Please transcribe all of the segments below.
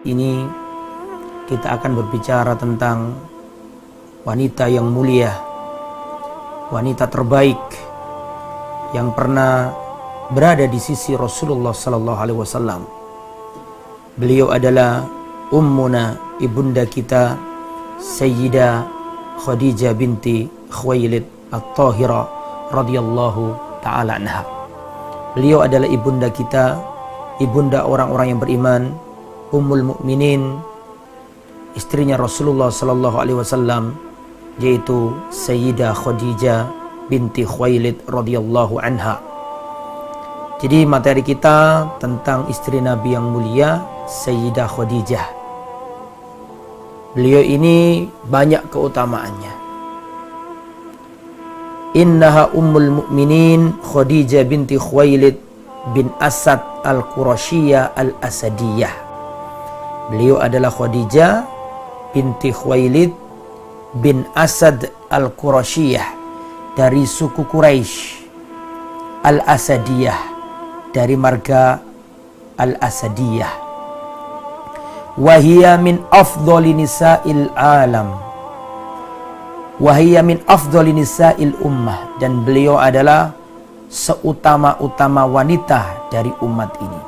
Ini kita akan berbicara tentang wanita yang mulia, wanita terbaik yang pernah berada di sisi Rasulullah sallallahu alaihi wasallam. Beliau adalah ummuna, ibunda kita, Sayyidah Khadijah binti Khuwailid At-Tahira radhiyallahu taala anha. Beliau adalah ibunda kita, ibunda orang-orang yang beriman, Ummul Mukminin, istrinya Rasulullah sallallahu alaihi wasallam, yaitu Sayyidah Khadijah binti Khuwailid radhiyallahu anha. Jadi materi kita tentang istri Nabi yang mulia, Sayyidah Khadijah. Beliau ini banyak keutamaannya. Innaha Ummul Mukminin Khadijah binti Khuwailid bin Asad al-Qurasyiyah al-Asadiyah. Beliau adalah Khadijah binti Khuwailid bin Asad al-Qurasyiyah dari suku Quraisy, al-Asadiyah dari marga al-Asadiyah. Wahia min afdhali nisa'il alam, wahia min afdhali nisa'il ummah, dan beliau adalah seutama-utama wanita dari umat ini,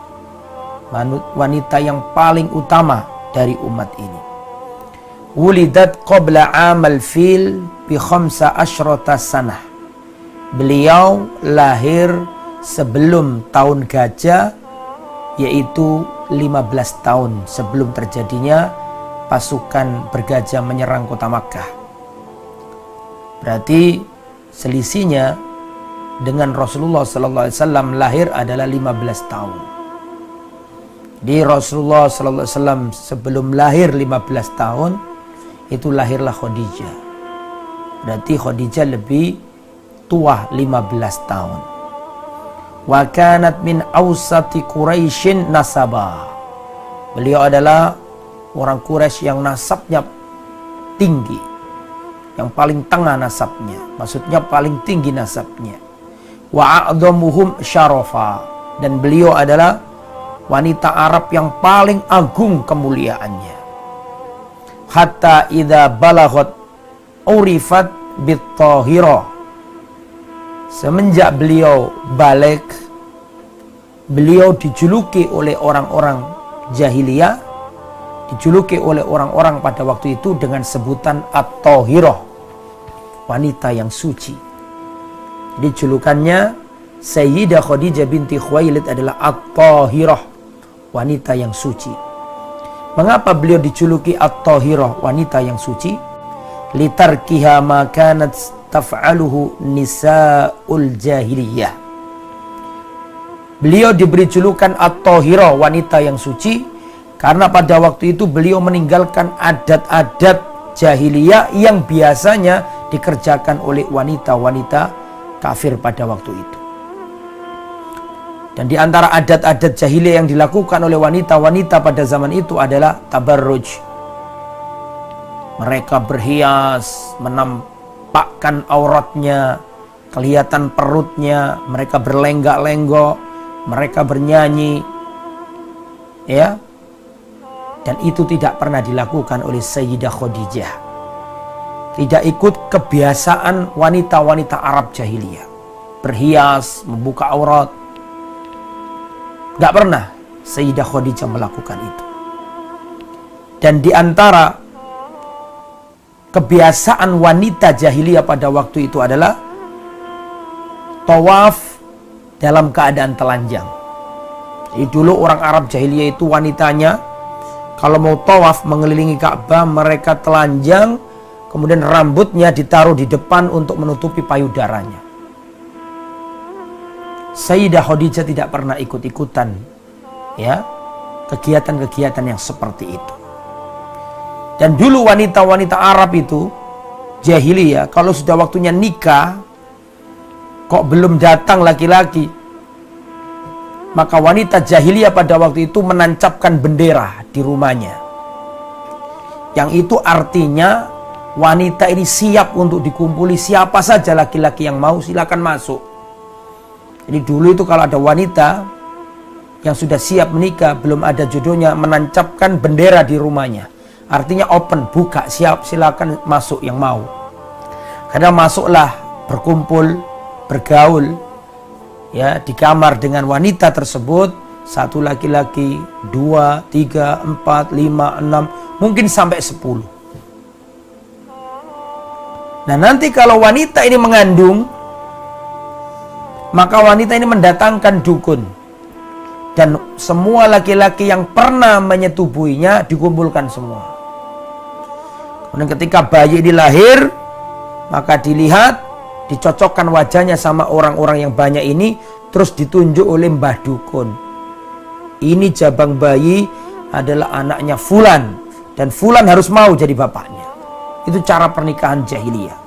wanita yang paling utama dari umat ini. Wulidat qabla amal fil bi 15 sanah. Beliau lahir sebelum tahun gajah, yaitu 15 tahun sebelum terjadinya pasukan bergajah menyerang kota Makkah. Berarti selisihnya dengan Rasulullah sallallahu alaihi wasallam lahir adalah 15 tahun. Di Rasulullah sallallahu alaihi wasallam sebelum lahir 15 tahun itu lahirlah Khadijah. Berarti Khadijah lebih tua 15 tahun. Wa kanat min awsati Quraisyin nasaba. Beliau adalah orang Quraisy yang nasabnya tinggi, yang paling tengah nasabnya, maksudnya paling tinggi nasabnya. Wa a'dhamuhum syarafa, dan beliau adalah wanita Arab yang paling agung kemuliaannya. Hatta idza balaghat urifat bit-Tahira. Semenjak beliau balik, beliau dijuluki oleh orang-orang jahiliyah, dijuluki oleh orang-orang pada waktu itu dengan sebutan At-Tahira, wanita yang suci. Jadi julukannya Sayyidah Khadijah binti Khuwailid adalah At-Tahirah, wanita yang suci. Mengapa beliau dijuluki At-Tahirah, wanita yang suci? Litarkiha ma kanat taf'aluhu nisa'ul jahiliyah. Beliau diberi julukan At-Tahirah, wanita yang suci, karena pada waktu itu beliau meninggalkan adat-adat jahiliyah yang biasanya dikerjakan oleh wanita-wanita kafir pada waktu itu. Dan di antara adat-adat jahiliyah yang dilakukan oleh wanita-wanita pada zaman itu adalah tabarruj. Mereka berhias, menampakkan auratnya, kelihatan perutnya, mereka berlenggak-lenggok, mereka bernyanyi, ya. Dan itu tidak pernah dilakukan oleh Sayyidah Khadijah. Tidak ikut kebiasaan wanita-wanita Arab jahiliyah. Berhias, membuka aurat. Gak pernah Sayyidah Khadijah melakukan itu. Dan di antara kebiasaan wanita jahiliyah pada waktu itu adalah tawaf dalam keadaan telanjang. Jadi dulu orang Arab jahiliyah itu wanitanya kalau mau tawaf mengelilingi Ka'bah, mereka telanjang, kemudian rambutnya ditaruh di depan untuk menutupi payudaranya. Sayyidah Khadijah tidak pernah ikut-ikutan, ya, kegiatan-kegiatan yang seperti itu. Dan dulu wanita-wanita Arab itu jahiliyah, kalau sudah waktunya nikah, kok belum datang laki-laki, maka wanita jahiliyah pada waktu itu menancapkan bendera di rumahnya. Yang itu artinya wanita ini siap untuk dikumpuli siapa saja laki-laki yang mau, silakan masuk. Jadi dulu itu kalau ada wanita yang sudah siap menikah, belum ada jodohnya, menancapkan bendera di rumahnya. Artinya open, buka, siap, silakan masuk yang mau. Karena masuklah berkumpul, bergaul ya di kamar dengan wanita tersebut, satu laki-laki, 2, 3, 4, 5, 6, mungkin sampai 10. Nah, nanti kalau wanita ini mengandung, maka wanita ini mendatangkan dukun. Dan semua laki-laki yang pernah menyetubuhinya dikumpulkan semua. Kemudian ketika bayi ini lahir, maka dilihat, dicocokkan wajahnya sama orang-orang yang banyak ini, terus ditunjuk oleh mbah dukun. Ini jabang bayi adalah anaknya Fulan, dan Fulan harus mau jadi bapaknya. Itu cara pernikahan jahiliyah.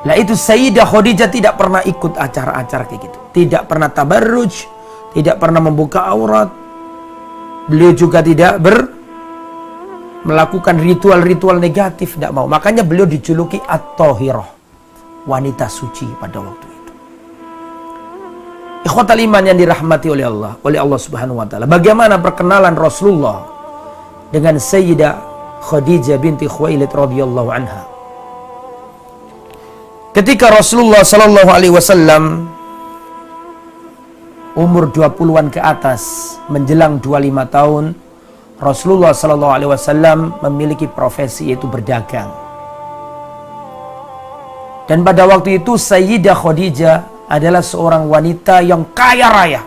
Nah, itu Sayyidah Khadijah tidak pernah ikut acara-acara kayak gitu. Tidak pernah tabarruj, tidak pernah membuka aurat. Beliau juga tidak melakukan ritual-ritual negatif, tidak mau. Makanya beliau dijuluki At-Thahirah, wanita suci pada waktu itu. Ikhwatal iman yang dirahmati oleh Allah Subhanahu wa taala. Bagaimana perkenalan Rasulullah dengan Sayyidah Khadijah binti Khuwailid radhiyallahu anha? Ketika Rasulullah sallallahu alaihi wasallam umur 20-an ke atas, menjelang 25 tahun, Rasulullah sallallahu alaihi wasallam memiliki profesi yaitu berdagang. Dan pada waktu itu Sayyidah Khadijah adalah seorang wanita yang kaya raya.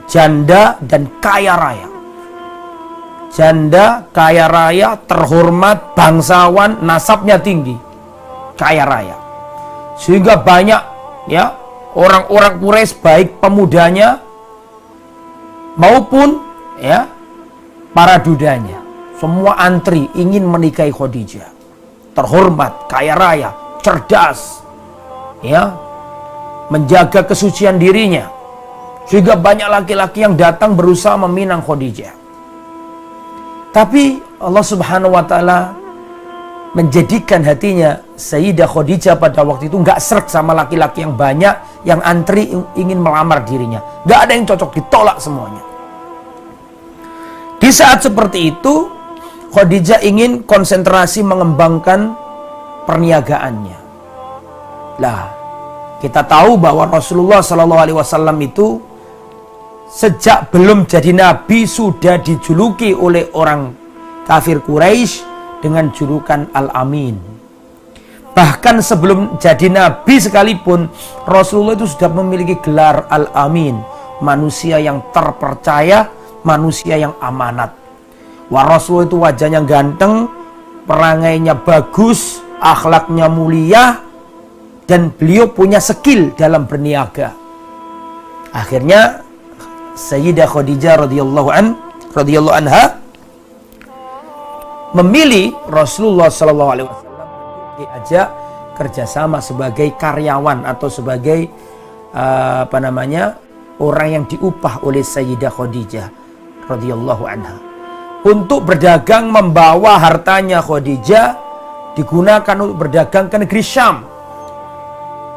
Janda dan kaya raya. Janda, kaya raya, terhormat, bangsawan, nasabnya tinggi. Kaya raya. Sehingga banyak ya orang-orang Quraisy, baik pemudanya maupun ya para dudanya, semua antri ingin menikahi Khadijah. Terhormat, kaya raya, cerdas, ya, menjaga kesucian dirinya. Sehingga banyak laki-laki yang datang berusaha meminang Khadijah. Tapi Allah Subhanahu wa taala menjadikan hatinya Sayyidah Khadijah pada waktu itu nggak srek sama laki-laki yang banyak yang antri ingin melamar dirinya. Nggak ada yang cocok, ditolak semuanya. Di saat seperti itu, Khadijah ingin konsentrasi mengembangkan perniagaannya. Lah, kita tahu bahwa Rasulullah SAW itu sejak belum jadi nabi sudah dijuluki oleh orang kafir Quraisy dengan julukan Al-Amin. Bahkan sebelum jadi nabi sekalipun, Rasulullah itu sudah memiliki gelar Al-Amin, manusia yang terpercaya, manusia yang amanat. Wah, Rasulullah itu wajahnya ganteng, perangainya bagus, akhlaknya mulia, dan beliau punya skill dalam berniaga. Akhirnya Sayyidah Khadijah radhiyallahu anha memilih Rasulullah sallallahu alaihi wasallam diajak kerjasama sebagai karyawan atau sebagai orang yang diupah oleh Sayyidah Khadijah radhiyallahu anha untuk berdagang, membawa hartanya Khadijah digunakan untuk berdagang ke negeri Syam.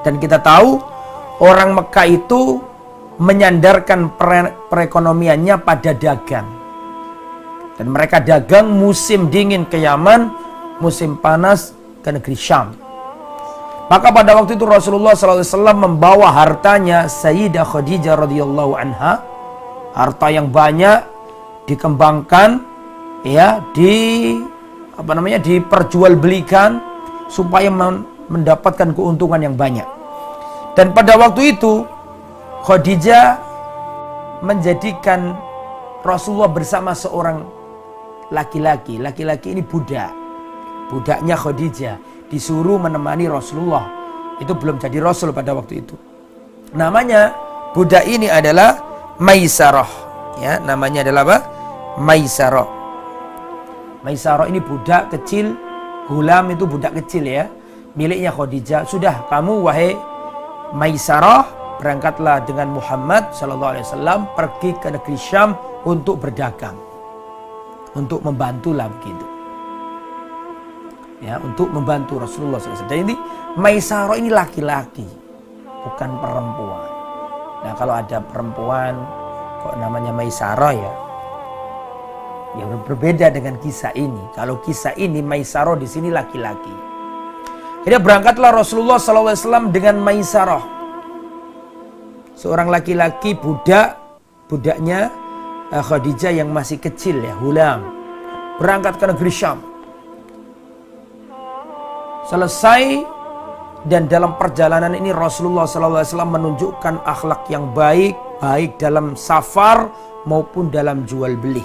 Dan kita tahu orang Mekah itu menyandarkan perekonomiannya pada dagang. Dan mereka dagang musim dingin ke Yaman, musim panas ke negeri Syam. Maka pada waktu itu Rasulullah SAW membawa hartanya Sayyidah Khadijah radhiyallahu anha, harta yang banyak, dikembangkan, ya, diperjualbelikan supaya mendapatkan keuntungan yang banyak. Dan pada waktu itu Khadijah menjadikan Rasulullah bersama seorang laki-laki. Laki-laki ini budaknya Khadijah, disuruh menemani Rasulullah. Itu belum jadi Rasul pada waktu itu. Namanya budak ini adalah Maisarah, ya, namanya adalah apa? Maisarah. Maisarah ini budak kecil, gulam itu budak kecil ya, miliknya Khadijah. Sudah, kamu wahai Maisarah, berangkatlah dengan Muhammad SAW pergi ke negeri Syam untuk berdagang, untuk membantulah begitu, ya, untuk membantu Rasulullah SAW. Dan ini Maisarah ini laki-laki, bukan perempuan. Nah, kalau ada perempuan kok namanya Maisarah ya? Ya berbeda dengan kisah ini. Kalau kisah ini Maisarah di sini laki-laki. Jadi berangkatlah Rasulullah SAW dengan Maisarah, seorang laki-laki budaknya Khadijah yang masih kecil ya, hulam. Berangkat ke negeri Syam. Selesai, dan dalam perjalanan ini Rasulullah SAW menunjukkan akhlak yang baik, baik dalam safar maupun dalam jual beli.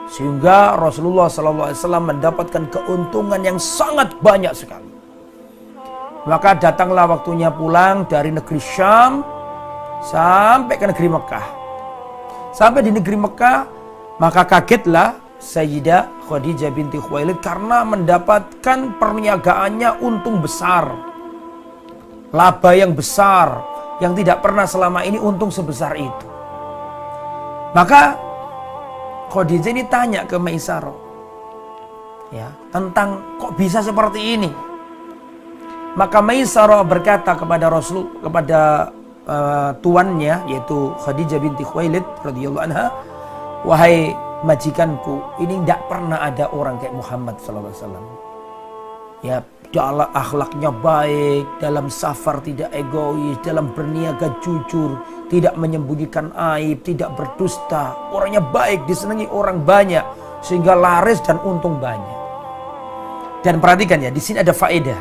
Sehingga Rasulullah SAW mendapatkan keuntungan yang sangat banyak sekali. Maka datanglah waktunya pulang dari negeri Syam sampai ke negeri Mekah. Sampai di negeri Mekah, maka kagetlah Sayyidah Khadijah binti Khuwailid karena mendapatkan perniagaannya untung besar. Laba yang besar, yang tidak pernah selama ini untung sebesar itu. Maka Khadijah ini tanya ke Maisarah, ya, tentang kok bisa seperti ini. Maka Maisarah berkata kepada Rasul, kepada tuannya yaitu Khadijah binti Khuwailid radhiyallahu anha, wahai majikanku, ini tidak pernah ada orang kayak Muhammad SAW. Ya, akhlaknya baik, dalam safar tidak egois, dalam berniaga jujur, tidak menyembunyikan aib, tidak berdusta. Orangnya baik, disenangi orang banyak, sehingga laris dan untung banyak. Dan perhatikan ya, di sini ada faedah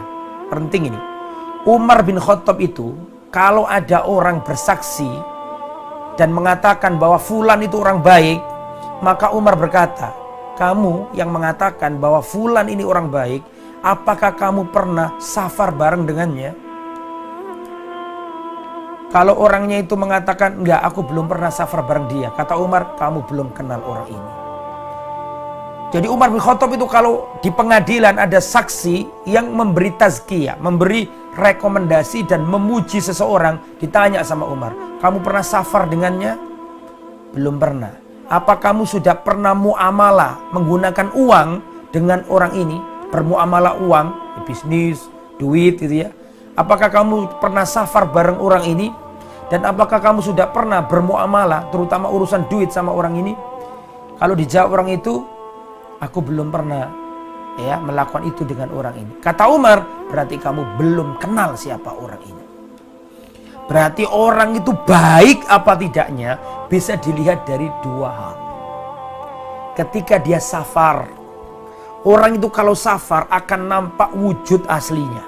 penting ini. Umar bin Khattab itu, kalau ada orang bersaksi dan mengatakan bahwa fulan itu orang baik, maka Umar berkata, kamu yang mengatakan bahwa fulan ini orang baik, apakah kamu pernah safar bareng dengannya? Kalau orangnya itu mengatakan, enggak, aku belum pernah safar bareng dia, kata Umar, kamu belum kenal orang ini. Jadi Umar bin Khattab itu kalau di pengadilan ada saksi yang memberi tazkiyah, memberi rekomendasi dan memuji seseorang, ditanya sama Umar, kamu pernah safar dengannya? Belum pernah. Apa kamu sudah pernah muamalah menggunakan uang dengan orang ini? Bermuamalah uang, bisnis, duit gitu ya. Apakah kamu pernah safar bareng orang ini? Dan apakah kamu sudah pernah bermuamalah, terutama urusan duit sama orang ini? Kalau dijawab orang itu, aku belum pernah ya melakukan itu dengan orang ini. Kata Umar, berarti kamu belum kenal siapa orang ini. Berarti orang itu baik apa tidaknya bisa dilihat dari dua hal. Ketika dia safar, orang itu kalau safar akan nampak wujud aslinya.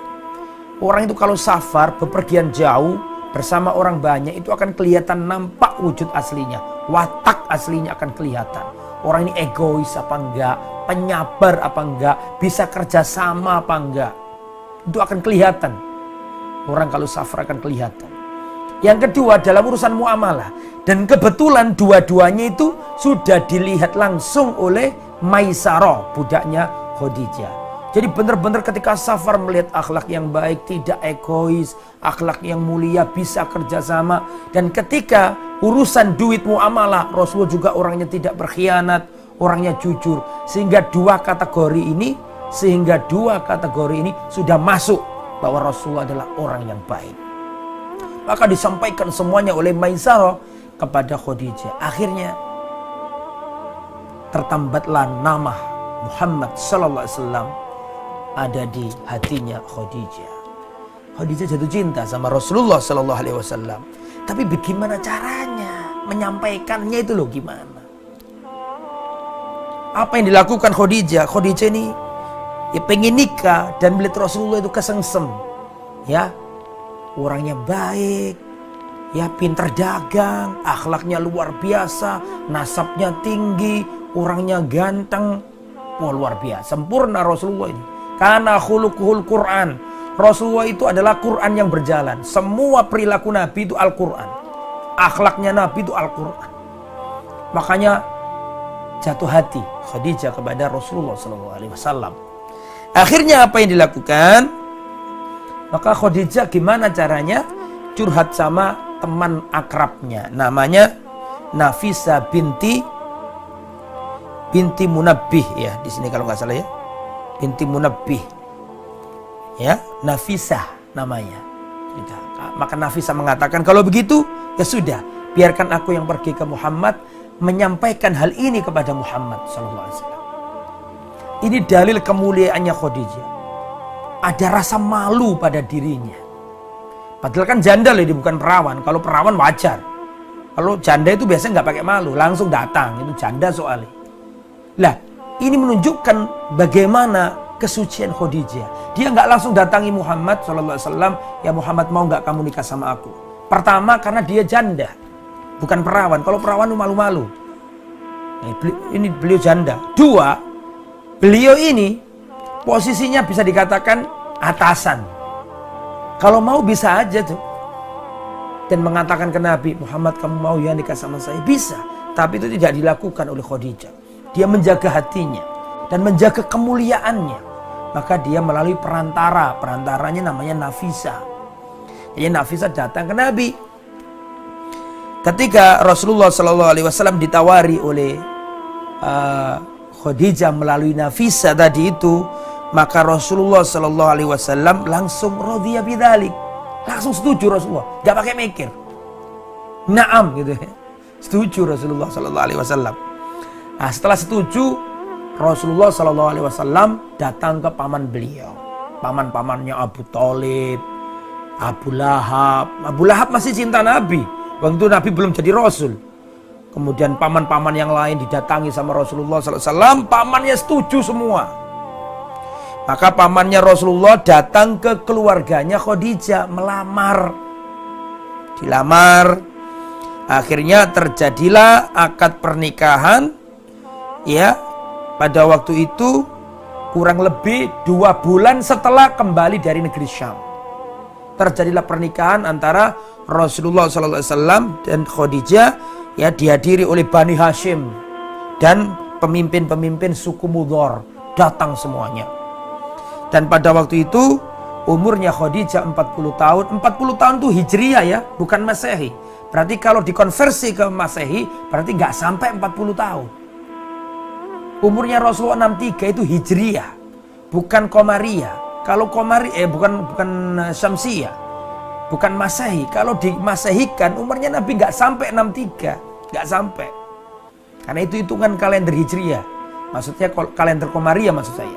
Orang itu kalau safar bepergian jauh bersama orang banyak itu akan kelihatan nampak wujud aslinya. Watak aslinya akan kelihatan. Orang ini egois apa enggak, penyabar apa enggak, bisa kerja sama apa enggak. Itu akan kelihatan. Orang kalau safar akan kelihatan. Yang kedua dalam urusan muamalah. Dan kebetulan dua-duanya itu sudah dilihat langsung oleh Maisarah, budaknya Khadijah. Jadi benar-benar ketika safar melihat akhlak yang baik, tidak egois, akhlak yang mulia, bisa kerjasama. Dan ketika urusan duit muamalah, Rasulullah juga orangnya tidak berkhianat, orangnya jujur. Sehingga dua kategori ini sudah masuk bahwa Rasulullah adalah orang yang baik. Maka disampaikan semuanya oleh Maisarah kepada Khadijah. Akhirnya tertambatlah nama Muhammad sallallahu alaihi wasallam ada di hatinya Khadijah. Khadijah jatuh cinta sama Rasulullah sallallahu alaihi wasallam. Tapi bagaimana caranya menyampaikannya itu loh, gimana? Apa yang dilakukan Khadijah? Khadijah ini ya pengen nikah dan melihat Rasulullah itu kesengsem. Ya, orangnya baik, ya pintar dagang, akhlaknya luar biasa, nasabnya tinggi, orangnya ganteng. Wah, luar biasa, sempurna Rasulullah ini. Karena khuluquhul Quran. Rasulullah itu adalah Quran yang berjalan. Semua perilaku Nabi itu Al-Quran. Akhlaknya Nabi itu Al-Quran. Makanya jatuh hati Khadijah kepada Rasulullah SAW. Akhirnya apa yang dilakukan? Maka Khadijah gimana caranya? Curhat sama teman akrabnya. Namanya Nafisah binti Munabbih ya, di sini kalau nggak salah ya. Binti Munabbih. Ya, Nafisah namanya. Maka Nafisah mengatakan, kalau begitu ya sudah, biarkan aku yang pergi ke Muhammad menyampaikan hal ini kepada Muhammad sallallahu alaihi wasallam. Ini dalil kemuliaannya Khadijah. Ada rasa malu pada dirinya. Padahal kan janda loh, dia bukan perawan. Kalau perawan wajar. Kalau janda itu biasanya nggak pakai malu, langsung datang. Itu janda soalnya. Lah, ini menunjukkan bagaimana kesucian Khadijah. Dia nggak langsung datangi Muhammad SAW. Ya Muhammad, mau nggak kamu nikah sama aku? Pertama karena dia janda, bukan perawan. Kalau perawan malu-malu. Ini beliau janda. Dua, beliau ini posisinya bisa dikatakan atasan. Kalau mau bisa aja tuh. Dan mengatakan ke Nabi, Muhammad kamu mau ya nikah sama saya? Bisa. Tapi itu tidak dilakukan oleh Khadijah. Dia menjaga hatinya dan menjaga kemuliaannya. Maka dia melalui perantara. Perantaranya namanya Nafisa. Jadi Nafisa datang ke Nabi. Ketika Rasulullah SAW ditawari oleh Khadijah melalui Nafisa tadi itu, maka Rasulullah SAW langsung radhiya bidzalik. Langsung setuju Rasulullah, gak pakai mikir. Naam gitu ya. Setuju Rasulullah SAW. Nah, setelah setuju, Rasulullah SAW datang ke paman beliau. Paman-pamannya Abu Thalib, Abu Lahab. Abu Lahab masih cinta Nabi. Waktu itu Nabi belum jadi Rasul. Kemudian paman-paman yang lain didatangi sama Rasulullah SAW. Pamannya setuju semua. Maka pamannya Rasulullah datang ke keluarganya Khadijah melamar. Dilamar. Akhirnya terjadilah akad pernikahan. Ya, pada waktu itu kurang lebih 2 bulan setelah kembali dari negeri Syam. Terjadilah pernikahan antara Rasulullah SAW dan Khadijah, ya, dihadiri oleh Bani Hashim dan pemimpin-pemimpin suku Mudhar datang semuanya. Dan pada waktu itu umurnya Khadijah 40 tahun. 40 tahun itu Hijriah ya, bukan Masehi. Berarti kalau dikonversi ke Masehi berarti nggak sampai 40 tahun. Umurnya Rasulullah 63 itu Hijriah, bukan Qamariyah. Kalau bukan Syamsiyah, bukan Masehi. Kalau dimasehikan umurnya Nabi nggak sampai 63, nggak sampai. Karena itu hitungan kalender Hijriah. Maksudnya kalender Qamariyah maksud saya.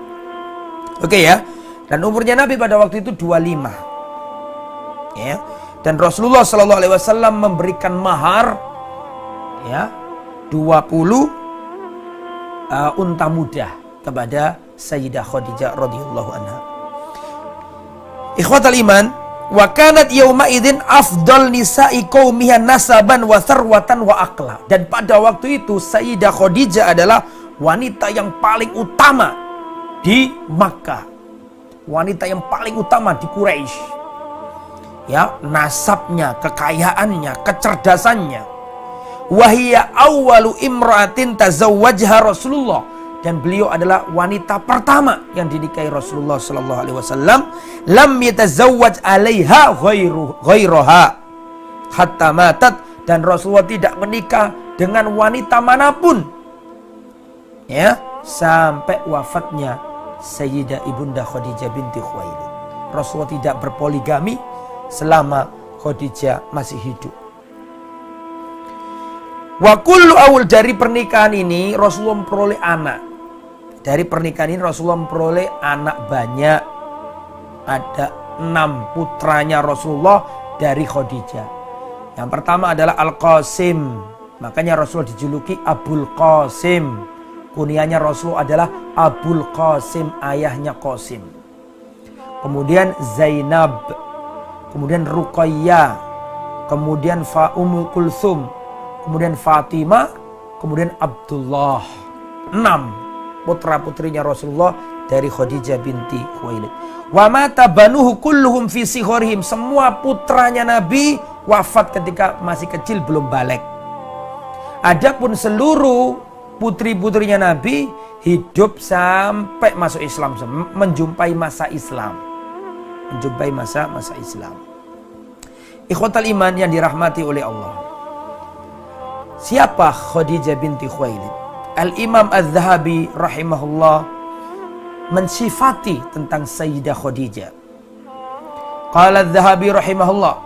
Oke ya. Dan umurnya Nabi pada waktu itu 25. Ya. Dan Rasulullah SAW memberikan mahar ya 20 unta muda kepada Sayyidah Khadijah radhiyallahu anha. Ikhwatal iman, wa kanat yauma idzin afdal nisa'i qaumiha nasaban wa tharwatan wa aqla. Dan pada waktu itu Sayyidah Khadijah adalah wanita yang paling utama di Makkah. Wanita yang paling utama di Quraisy. Ya, nasabnya, kekayaannya, kecerdasannya. Wahia awwalu imra'atin tazawwajha Rasulullah, dan beliau adalah wanita pertama yang dinikahi Rasulullah sallallahu alaihi wasallam. Lam yatazawwaj 'alaiha ghairaha hatta matat, dan Rasulullah tidak menikah dengan wanita manapun ya sampai wafatnya Sayyidah Ibunda Khadijah binti Khuwailid. Rasulullah tidak berpoligami selama Khadijah masih hidup. Wa kullu awal, dari pernikahan ini Rasulullah memperoleh anak. Dari pernikahan ini Rasulullah memperoleh anak banyak. Ada 6 putranya Rasulullah dari Khadijah. Yang pertama adalah Al-Qasim. Makanya Rasulullah dijuluki Abul Qasim. Kunyahnya Rasulullah adalah Abul Qasim, ayahnya Qasim. Kemudian Zainab. Kemudian Ruqayyah. Kemudian Ummul Kulsum. Kemudian Fatimah, kemudian Abdullah. 6 putra-putrinya Rasulullah dari Khadijah binti Khuwailid. Wa mata banuhu kulluhum fi sighorihim. Semua putranya Nabi wafat ketika masih kecil, belum balik. Adapun seluruh putri-putrinya Nabi hidup sampai masuk Islam, menjumpai masa Islam. Menjumpai masa Islam. Ikhwatal iman yang dirahmati oleh Allah. Siapa Khadijah binti Khuwailid? Al-Imam Az-Zahabi rahimahullah mensifati tentang Sayyidah Khadijah. Qala Az-Zahabi rahimahullah,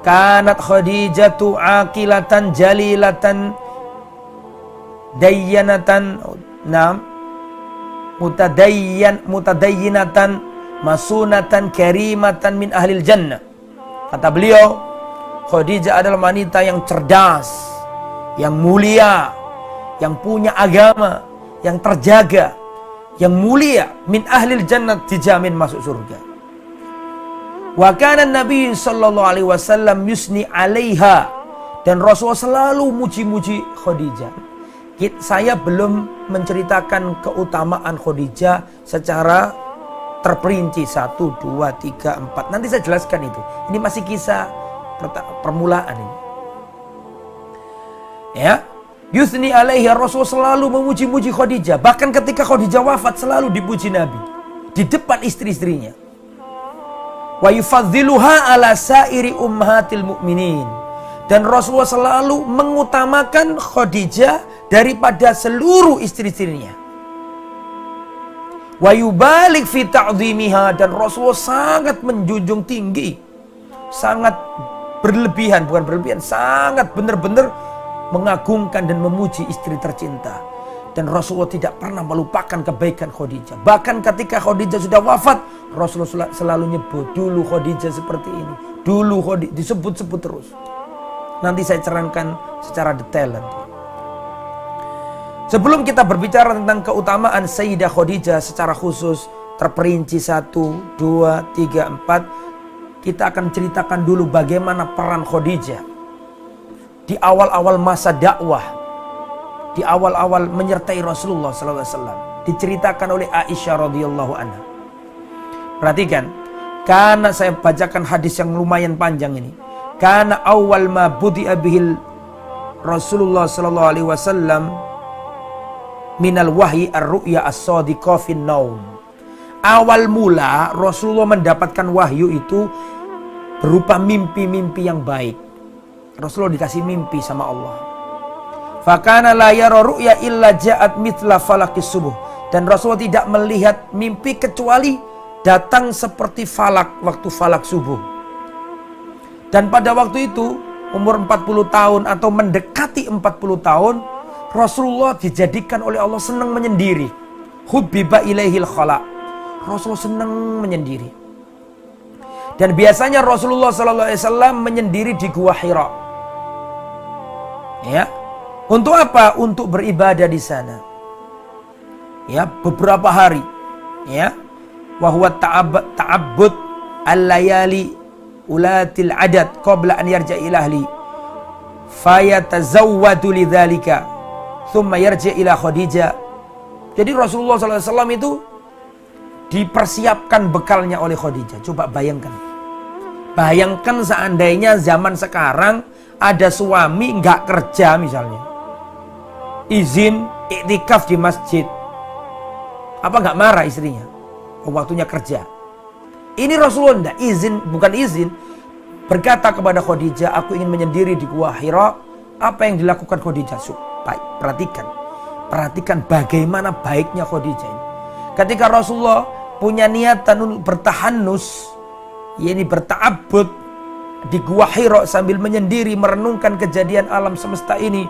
kanat Khadijatu aqilatan jalilatan dayyanatan mutadayyinatan masunatan karimatan min ahlil jannah. Kata beliau, Khadijah adalah wanita yang cerdas, yang mulia, yang punya agama, yang terjaga, yang mulia, min ahlil jannah, dijamin masuk surga. Wa kana Nabi sallallahu alaihi wasallam yusni 'alaiha, dan Rasulullah selalu muji-muji Khadijah. Saya belum menceritakan keutamaan Khadijah secara terperinci 1, 2, 3, 4. Nanti saya jelaskan itu. Ini masih kisah permulaan ini. Ya, yusni 'alaiha, Rasul selalu memuji-muji Khadijah. Bahkan ketika Khadijah wafat selalu dipuji Nabi di depan istri-istrinya. Wa yufadhiluha ala sairi ummahatil mu'minin, dan Rasulullah selalu mengutamakan Khadijah daripada seluruh istri-istrinya. Wa yubalik fi ta'dhimiha, dan Rasulullah sangat menjunjung tinggi, sangat berlebihan, bukan berlebihan, sangat benar-benar mengagungkan dan memuji istri tercinta. Dan Rasulullah tidak pernah melupakan kebaikan Khadijah. Bahkan ketika Khadijah sudah wafat, Rasulullah selalu nyebut, dulu Khadijah seperti ini, dulu Khadijah, disebut-sebut terus. Nanti saya terangkan secara detail nanti. Sebelum kita berbicara tentang keutamaan Sayyidah Khadijah secara khusus, terperinci 1, 2, 3, 4, kita akan ceritakan dulu bagaimana peran Khadijah di awal-awal masa dakwah, di awal-awal menyertai Rasulullah SAW. Diceritakan oleh Aisyah radhiyallahu anha. Perhatikan, karena saya bacakan hadis yang lumayan panjang ini. Karena awal ma budi'a bihil Rasulullah sallallahu alaihi wasallam minal wahyi ar-ru'ya as-sadiqah fin naum. Awal mula Rasulullah mendapatkan wahyu itu berupa mimpi-mimpi yang baik. Rasulullah dikasih mimpi sama Allah. Fakana la yara ru'ya illa ja'at mithla falaqis subuh. Dan Rasulullah tidak melihat mimpi kecuali datang seperti falak, waktu falak subuh. Dan pada waktu itu umur 40 tahun atau mendekati 40 tahun, Rasulullah dijadikan oleh Allah senang menyendiri. Hubbiba ilaihil khala. Rasulullah senang menyendiri. Dan biasanya Rasulullah SAW menyendiri di Gua Hira. Ya. Untuk apa? Untuk beribadah di sana. Ya, beberapa hari. Ya. Wa huwa ta'abbud al-layali ulatil adad qabla an yarja' ila ahli. Fayatazawwadu lidzalika. Thumma yarja' ila Khadijah. Jadi Rasulullah SAW itu dipersiapkan bekalnya oleh Khadijah. Coba bayangkan. Bayangkan seandainya zaman sekarang ada suami nggak kerja misalnya, izin iktikaf di masjid, apa nggak marah istrinya? Oh, waktunya kerja. Ini Rasulullah nggak izin, bukan izin, berkata kepada Khadijah, aku ingin menyendiri di Gua Hira. Apa yang dilakukan Khadijah? Baik, perhatikan bagaimana baiknya Khadijah ini. Ketika Rasulullah punya niatan untuk bertahanus, yakni berta'abbud di Gua Hira sambil menyendiri merenungkan kejadian alam semesta ini.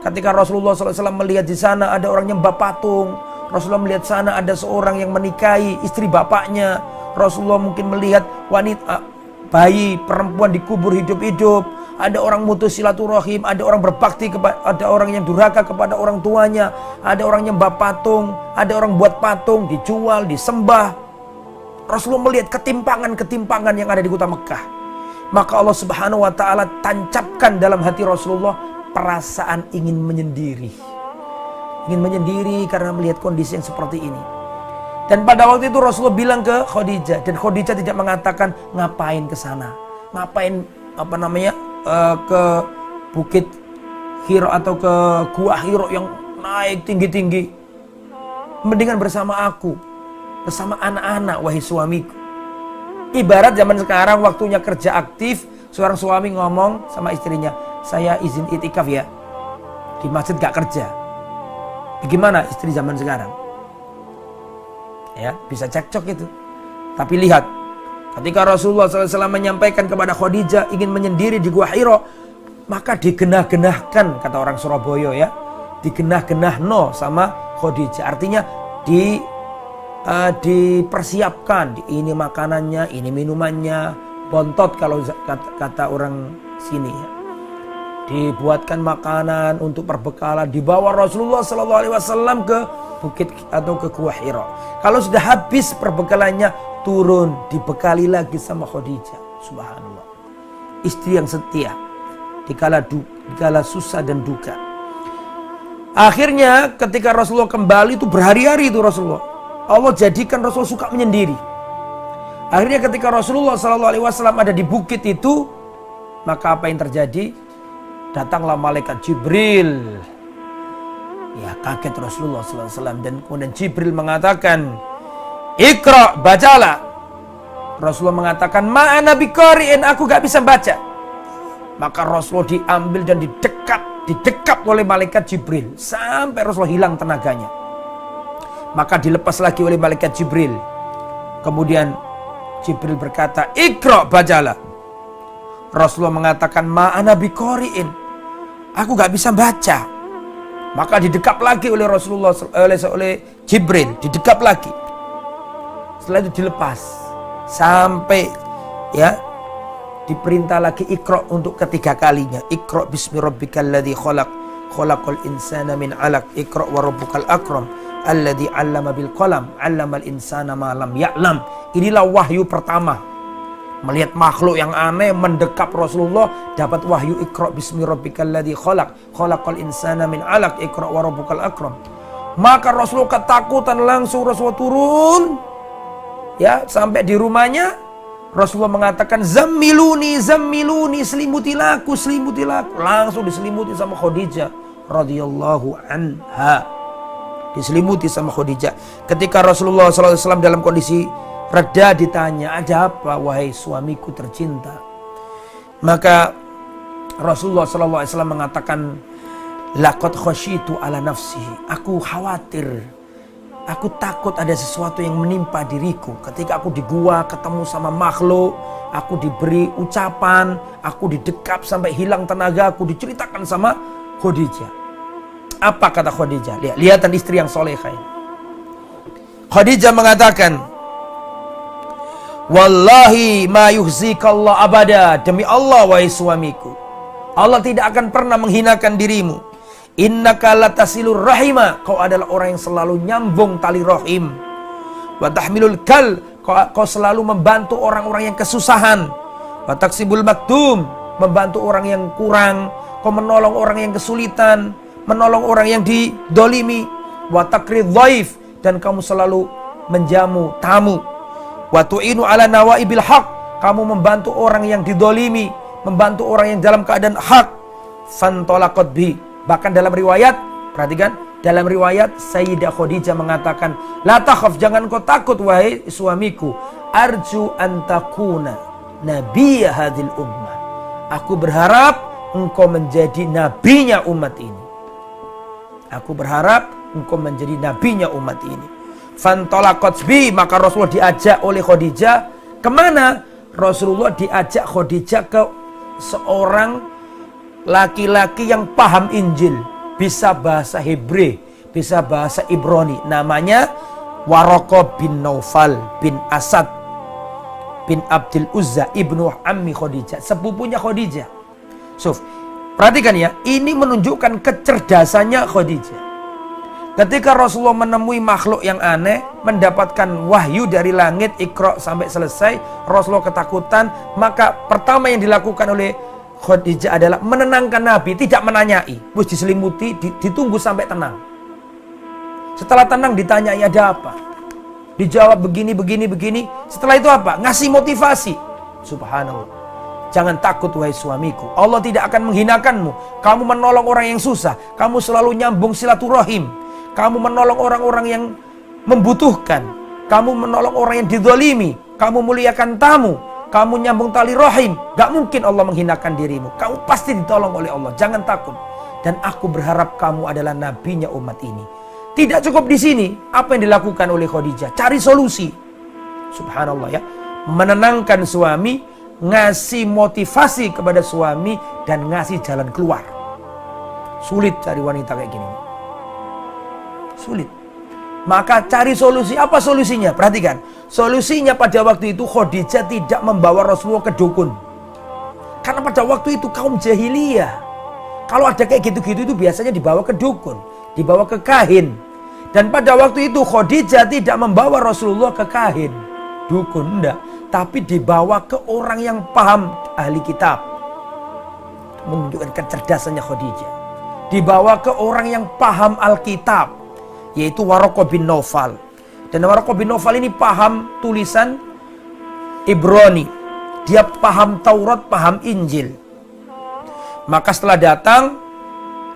Ketika Rasulullah SAW melihat di sana ada orang nyembah patung, Rasulullah melihat sana ada seorang yang menikahi istri bapaknya, Rasulullah mungkin melihat wanita, bayi, perempuan dikubur hidup-hidup, ada orang mutus silaturahim, ada orang berbakti kepada, ada orang yang durhaka kepada orang tuanya, ada orang nyembah patung, ada orang buat patung dijual, disembah. Rasulullah melihat ketimpangan-ketimpangan yang ada di kota Mekah. Maka Allah Subhanahu wa taala tancapkan dalam hati Rasulullah perasaan ingin menyendiri. Ingin menyendiri karena melihat kondisi yang seperti ini. Dan pada waktu itu Rasulullah bilang ke Khadijah, dan Khadijah tidak mengatakan ngapain ke sana. Ngapain ke Bukit Hira atau ke Gua Hira yang naik tinggi-tinggi. Mendingan bersama aku, bersama anak-anak, wahai suamiku. Ibarat zaman sekarang waktunya kerja aktif, seorang suami ngomong sama istrinya, saya izin itikaf ya, di masjid gak kerja. Bagaimana istri zaman sekarang? Ya, bisa cekcok itu. Tapi lihat, Ketika Rasulullah SAW menyampaikan kepada Khadijah ingin menyendiri di Gua Hira, maka digenah-genahkan, kata orang Surabaya ya, digenah-genahno sama Khadijah. Artinya dipersiapkan, ini makanannya, ini minumannya, bontot kalau kata orang sini ya. Dibuatkan makanan untuk perbekalan, dibawa Rasulullah SAW ke bukit atau ke Gua Hira. Kalau sudah habis perbekalannya, turun dibekali lagi sama Khadijah. Subhanallah, istri yang setia dikala susah dan duka. Akhirnya ketika Rasulullah kembali itu berhari-hari itu Rasulullah, Allah jadikan Rasulullah suka menyendiri. Akhirnya ketika Rasulullah SAW ada di bukit itu, maka apa yang terjadi? Datanglah malaikat Jibril. Ya, kaget Rasulullah SAW, dan kemudian Jibril mengatakan, "Iqra, bacalah." Rasulullah mengatakan, "Ma'ana biqari'in, aku gak bisa baca." Maka Rasulullah diambil dan didekap oleh malaikat Jibril sampai Rasulullah hilang tenaganya. Maka dilepas lagi oleh malaikat Jibril. Kemudian Jibril berkata, "Iqra, bacalah." Rasulullah mengatakan, "Ma'ana biqari'in, aku gak bisa baca." Maka didekap lagi oleh Rasulullah, oleh Jibril, didekap lagi. Setelah itu dilepas sampai ya diperintah lagi Iqra untuk ketiga kalinya. Iqra bismi rabbikal ladzi khalaq, khalaqal insana min 'alaq, Iqra wa rabbukal akram, alladzi 'allama bil qalam, 'allamal insana ma lam ya'lam. Inilah wahyu pertama. Melihat makhluk yang aneh mendekap Rasulullah, dapat wahyu Iqra bismi rabbikal ladzi khalaq, khalaqal insana min 'alaq, Iqra wa rabbukal akram. Maka Rasulullah ketakutan, langsung Rasulullah turun. Ya, sampai di rumahnya Rasulullah mengatakan, "Zammiluni, zammiluni, selimutilah aku, selimutilah aku." Langsung diselimuti sama Khadijah radhiyallahu anha. Diselimuti sama Khadijah. Ketika Rasulullah SAW dalam kondisi reda ditanya, "Ada apa wahai suamiku tercinta?" Maka Rasulullah SAW mengatakan, "Laqad khasyitu ala nafsi." Aku khawatir, aku takut ada sesuatu yang menimpa diriku. Ketika aku di gua ketemu sama makhluk, aku diberi ucapan, aku didekap sampai hilang tenaga, aku diceritakan sama Khadijah. Apa kata Khadijah? Lihatan istri yang solehah. Khadijah mengatakan, "Wallahi ma yuhzikallah abada." Demi Allah wahai suamiku, Allah tidak akan pernah menghinakan dirimu. Innaka latasilur rahima, kau adalah orang yang selalu nyambung tali rahim. Wa tahmilul kal, kau selalu membantu orang-orang yang kesusahan. Wa taksibul maktum, membantu orang yang kurang. Kau menolong orang yang kesulitan, menolong orang yang didolimi. Wa takrid dhaif, dan kamu selalu menjamu tamu. Wa tu'inu ala nawaibil haq, kamu membantu orang yang didolimi, membantu orang yang dalam keadaan hak. Fantolaqat bi, bahkan dalam riwayat, perhatikan, dalam riwayat Sayyidah Khadijah mengatakan, "La takhaf, jangan kau takut wahai suamiku, arju antakuna nabiyya hadhil ummah." Aku berharap engkau menjadi nabinya umat ini. Aku berharap engkau menjadi nabinya umat ini. Fantolaqat bi, maka Rasulullah diajak oleh Khadijah kemana? Rasulullah diajak Khadijah ke seorang laki-laki yang paham Injil, bisa bahasa Hebrew, bisa bahasa Ibrani. Namanya Waraqah bin Naufal bin Asad bin Abdul Uzza ibnu Ammi Khadijah, sepupunya Khadijah. So, perhatikan ya, ini menunjukkan kecerdasannya Khadijah. Ketika Rasulullah menemui makhluk yang aneh, mendapatkan wahyu dari langit, Iqra sampai selesai, Rasulullah ketakutan. Maka pertama yang dilakukan oleh Khadijah adalah menenangkan Nabi, tidak menanyai. Terus diselimuti, ditunggu sampai tenang. Setelah tenang ditanyai, ada apa? Dijawab begini, begini, begini. Setelah itu apa? Ngasih motivasi. Subhanallah. Jangan takut wahai suamiku, Allah tidak akan menghinakanmu. Kamu menolong orang yang susah, kamu selalu nyambung silaturahim, kamu menolong orang-orang yang membutuhkan, kamu menolong orang yang dizalimi, kamu muliakan tamu, kamu nyambung tali rahim. Gak mungkin Allah menghinakan dirimu. Kamu pasti ditolong oleh Allah. Jangan takut. Dan aku berharap kamu adalah nabinya umat ini. Tidak cukup di sini. Apa yang dilakukan oleh Khadijah? Cari solusi. Subhanallah ya. menenangkan suami, ngasih motivasi kepada suami, dan ngasih jalan keluar. Sulit cari wanita kayak gini. Sulit. Maka cari solusi. Apa solusinya? Perhatikan. Solusinya pada waktu itu Khadijah tidak membawa Rasulullah ke dukun. Karena pada waktu itu kaum jahiliyah, kalau ada kayak gitu-gitu itu biasanya dibawa ke dukun, dibawa ke kahin. Dan pada waktu itu Khadijah tidak membawa Rasulullah ke kahin, dukun, enggak. Tapi dibawa ke orang yang paham, ahli kitab. Menunjukkan kecerdasannya Khadijah. Dibawa ke orang yang paham Alkitab, yaitu Waraqah bin Naufal. Dan Waraqah bin Naufal ini paham tulisan Ibrani. Dia paham Taurat, paham Injil. Maka setelah datang,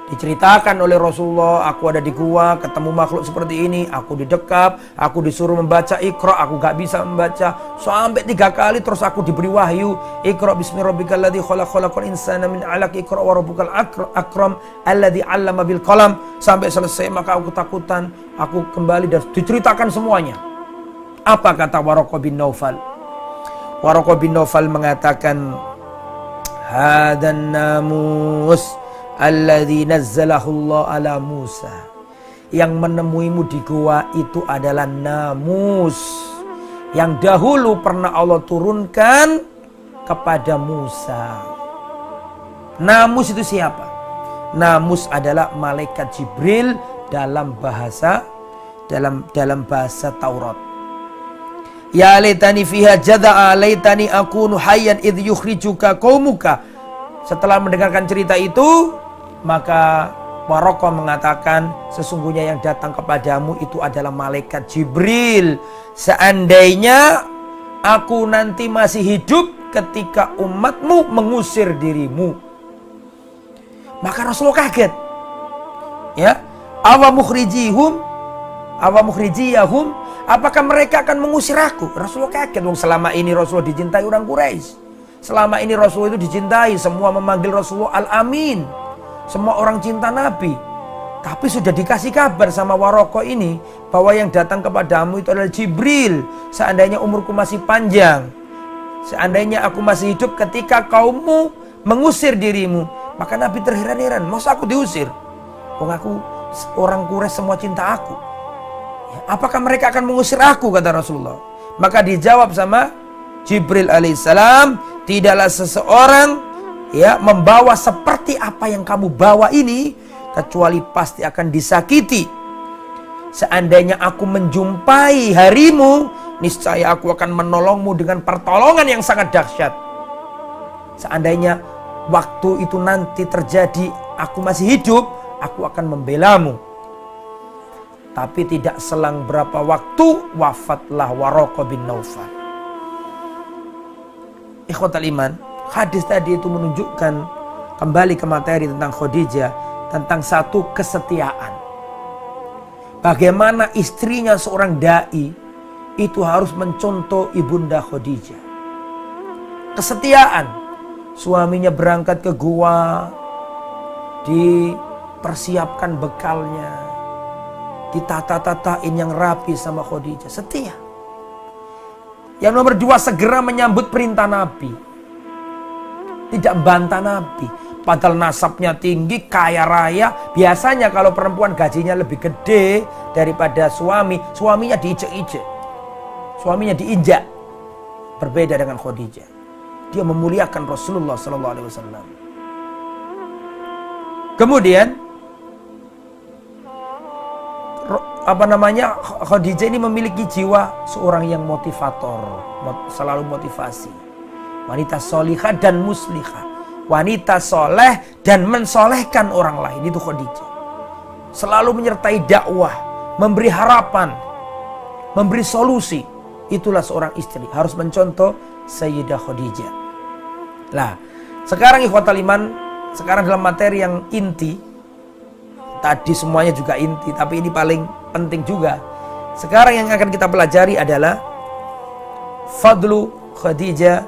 diceritakan oleh Rasulullah, aku ada di gua, ketemu makhluk seperti ini, aku didekap, aku disuruh membaca Iqra, aku gak bisa membaca. Sampai 3 kali terus aku diberi wahyu, Iqra bismi rabbikal ladzi khalaq, khalaqal insana min 'alaq, Iqra wa rabbukal akram alladzi 'allama bil qalam. Sampai selesai maka aku ketakutan, aku kembali dan diceritakan semuanya. Apa kata Waraqah bin Naufal? Waraqah bin Naufal mengatakan, hadan namus alladzi nazzalahu Allah ala Musa. Yang menemuimu di gua itu adalah namus yang dahulu pernah Allah turunkan kepada Musa. Namus itu siapa? Namus adalah malaikat Jibril dalam bahasa Taurat. Ya laitani fiha jada'a laitani akunu hayyan idh yukhrijuka qaumuka. Setelah mendengarkan cerita itu, maka Waraqah mengatakan, sesungguhnya yang datang kepadamu itu adalah malaikat Jibril. Seandainya aku nanti masih hidup ketika umatmu mengusir dirimu. Maka Rasulullah kaget. Ya, awa mukhrijiyahum, apakah mereka akan mengusir aku? Rasulullah kaget. Selama ini Rasulullah dicintai orang Quraisy. Selama ini Rasulullah itu dicintai, semua memanggil Rasulullah Al-Amin. Semua orang cinta Nabi. Tapi sudah dikasih kabar sama Waraqah ini bahwa yang datang kepadamu itu adalah Jibril. Seandainya umurku masih panjang, seandainya aku masih hidup ketika kaummu mengusir dirimu. Maka Nabi terheran-heran, masa aku diusir? Wong aku orang Quraisy semua cinta aku. Apakah mereka akan mengusir aku, kata Rasulullah? Maka dijawab sama Jibril alaihissalam, tidaklah seseorang membawa seperti apa yang kamu bawa ini, kecuali pasti akan disakiti. Seandainya aku menjumpai harimu, niscaya aku akan menolongmu dengan pertolongan yang sangat dahsyat. Seandainya waktu itu nanti terjadi, aku masih hidup, aku akan membelamu. Tapi tidak selang berapa waktu, wafatlah Waraqah bin Naufal. Ikhwatal iman, hadis tadi itu menunjukkan kembali ke materi tentang Khadijah, tentang satu kesetiaan. Bagaimana istrinya seorang dai itu harus mencontoh ibunda Khadijah. Kesetiaan. Suaminya berangkat ke gua, dipersiapkan bekalnya, ditata-tatain yang rapi sama Khadijah. Setia. Yang nomor 2, segera menyambut perintah Nabi. Tidak bantah Nabi. Padahal nasabnya tinggi, kaya raya. Biasanya kalau perempuan gajinya lebih gede daripada suami, suaminya diinjek-injek, suaminya diinjak. Berbeda dengan Khadijah. Dia memuliakan Rasulullah SAW. Kemudian Khadijah ini memiliki jiwa seorang yang motivator, selalu motivasi. Wanita solihah dan muslihah, wanita soleh dan mensolehkan orang lain, itu Khadijah. Selalu menyertai dakwah, memberi harapan, memberi solusi. Itulah seorang istri, harus mencontoh Sayyidah Khadijah. Nah, sekarang ikhwatal iman, sekarang dalam materi yang inti. Tadi semuanya juga inti, tapi ini paling penting juga. Sekarang yang akan kita pelajari adalah Fadlu Khadijah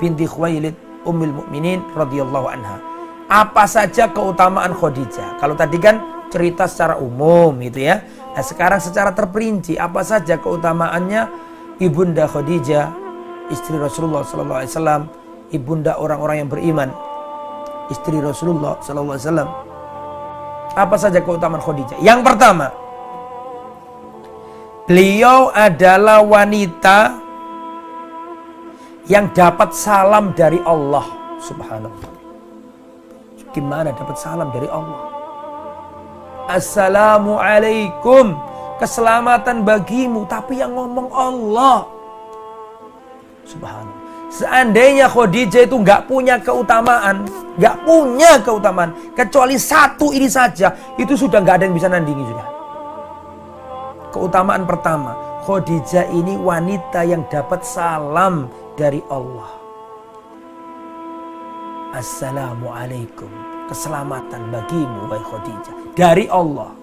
binti Khuwailid Ummul Mukminin radhiyallahu anha. Apa saja keutamaan Khadijah? Kalau tadi kan cerita secara umum gitu ya. Nah, sekarang secara terperinci apa saja keutamaannya Ibunda Khadijah istri Rasulullah SAW, ibunda orang-orang yang beriman, istri Rasulullah SAW. Apa saja keutamaan Khadijah? Yang pertama, beliau adalah wanita yang dapat salam dari Allah Subhanahu wa ta'ala. Gimana dapat salam dari Allah? Assalamualaikum, keselamatan bagimu, tapi yang ngomong Allah. Subhanallah. Seandainya Khadijah itu nggak punya keutamaan, kecuali satu ini saja, itu sudah nggak ada yang bisa nandingi sudah. Keutamaan pertama, Khadijah ini wanita yang dapat salam dari Allah. Assalamualaikum, keselamatan bagimu wahai Khadijah, dari Allah.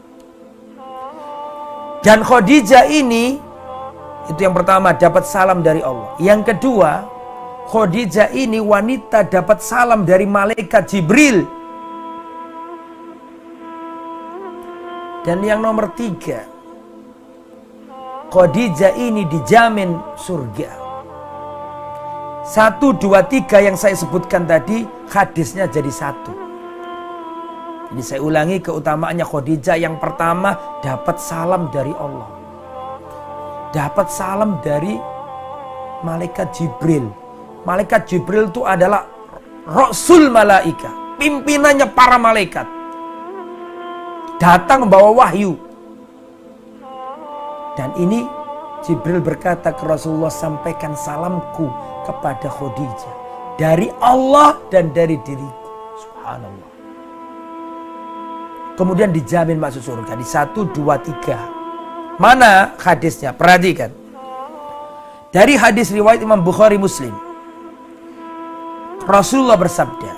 Dan Khadijah ini, itu yang pertama, dapat salam dari Allah. Yang kedua, Khadijah ini wanita dapat salam dari malaikat Jibril. Dan yang nomor tiga, Khadijah ini dijamin surga. 1, 2, 3 yang saya sebutkan tadi, hadisnya jadi satu. Jadi saya ulangi keutamaannya Khadijah. Yang pertama, dapat salam dari Allah. Dapat salam dari malaikat Jibril. Malaikat Jibril itu adalah Rasul Malaika, pimpinannya para malaikat. Datang membawa wahyu. Dan ini Jibril berkata ke Rasulullah, sampaikan salamku kepada Khadijah dari Allah dan dari diriku. Subhanallah. Kemudian dijamin masuk surga di 1, 2, 3. Mana hadisnya? Perhatikan. Dari hadis riwayat Imam Bukhari Muslim, Rasulullah bersabda,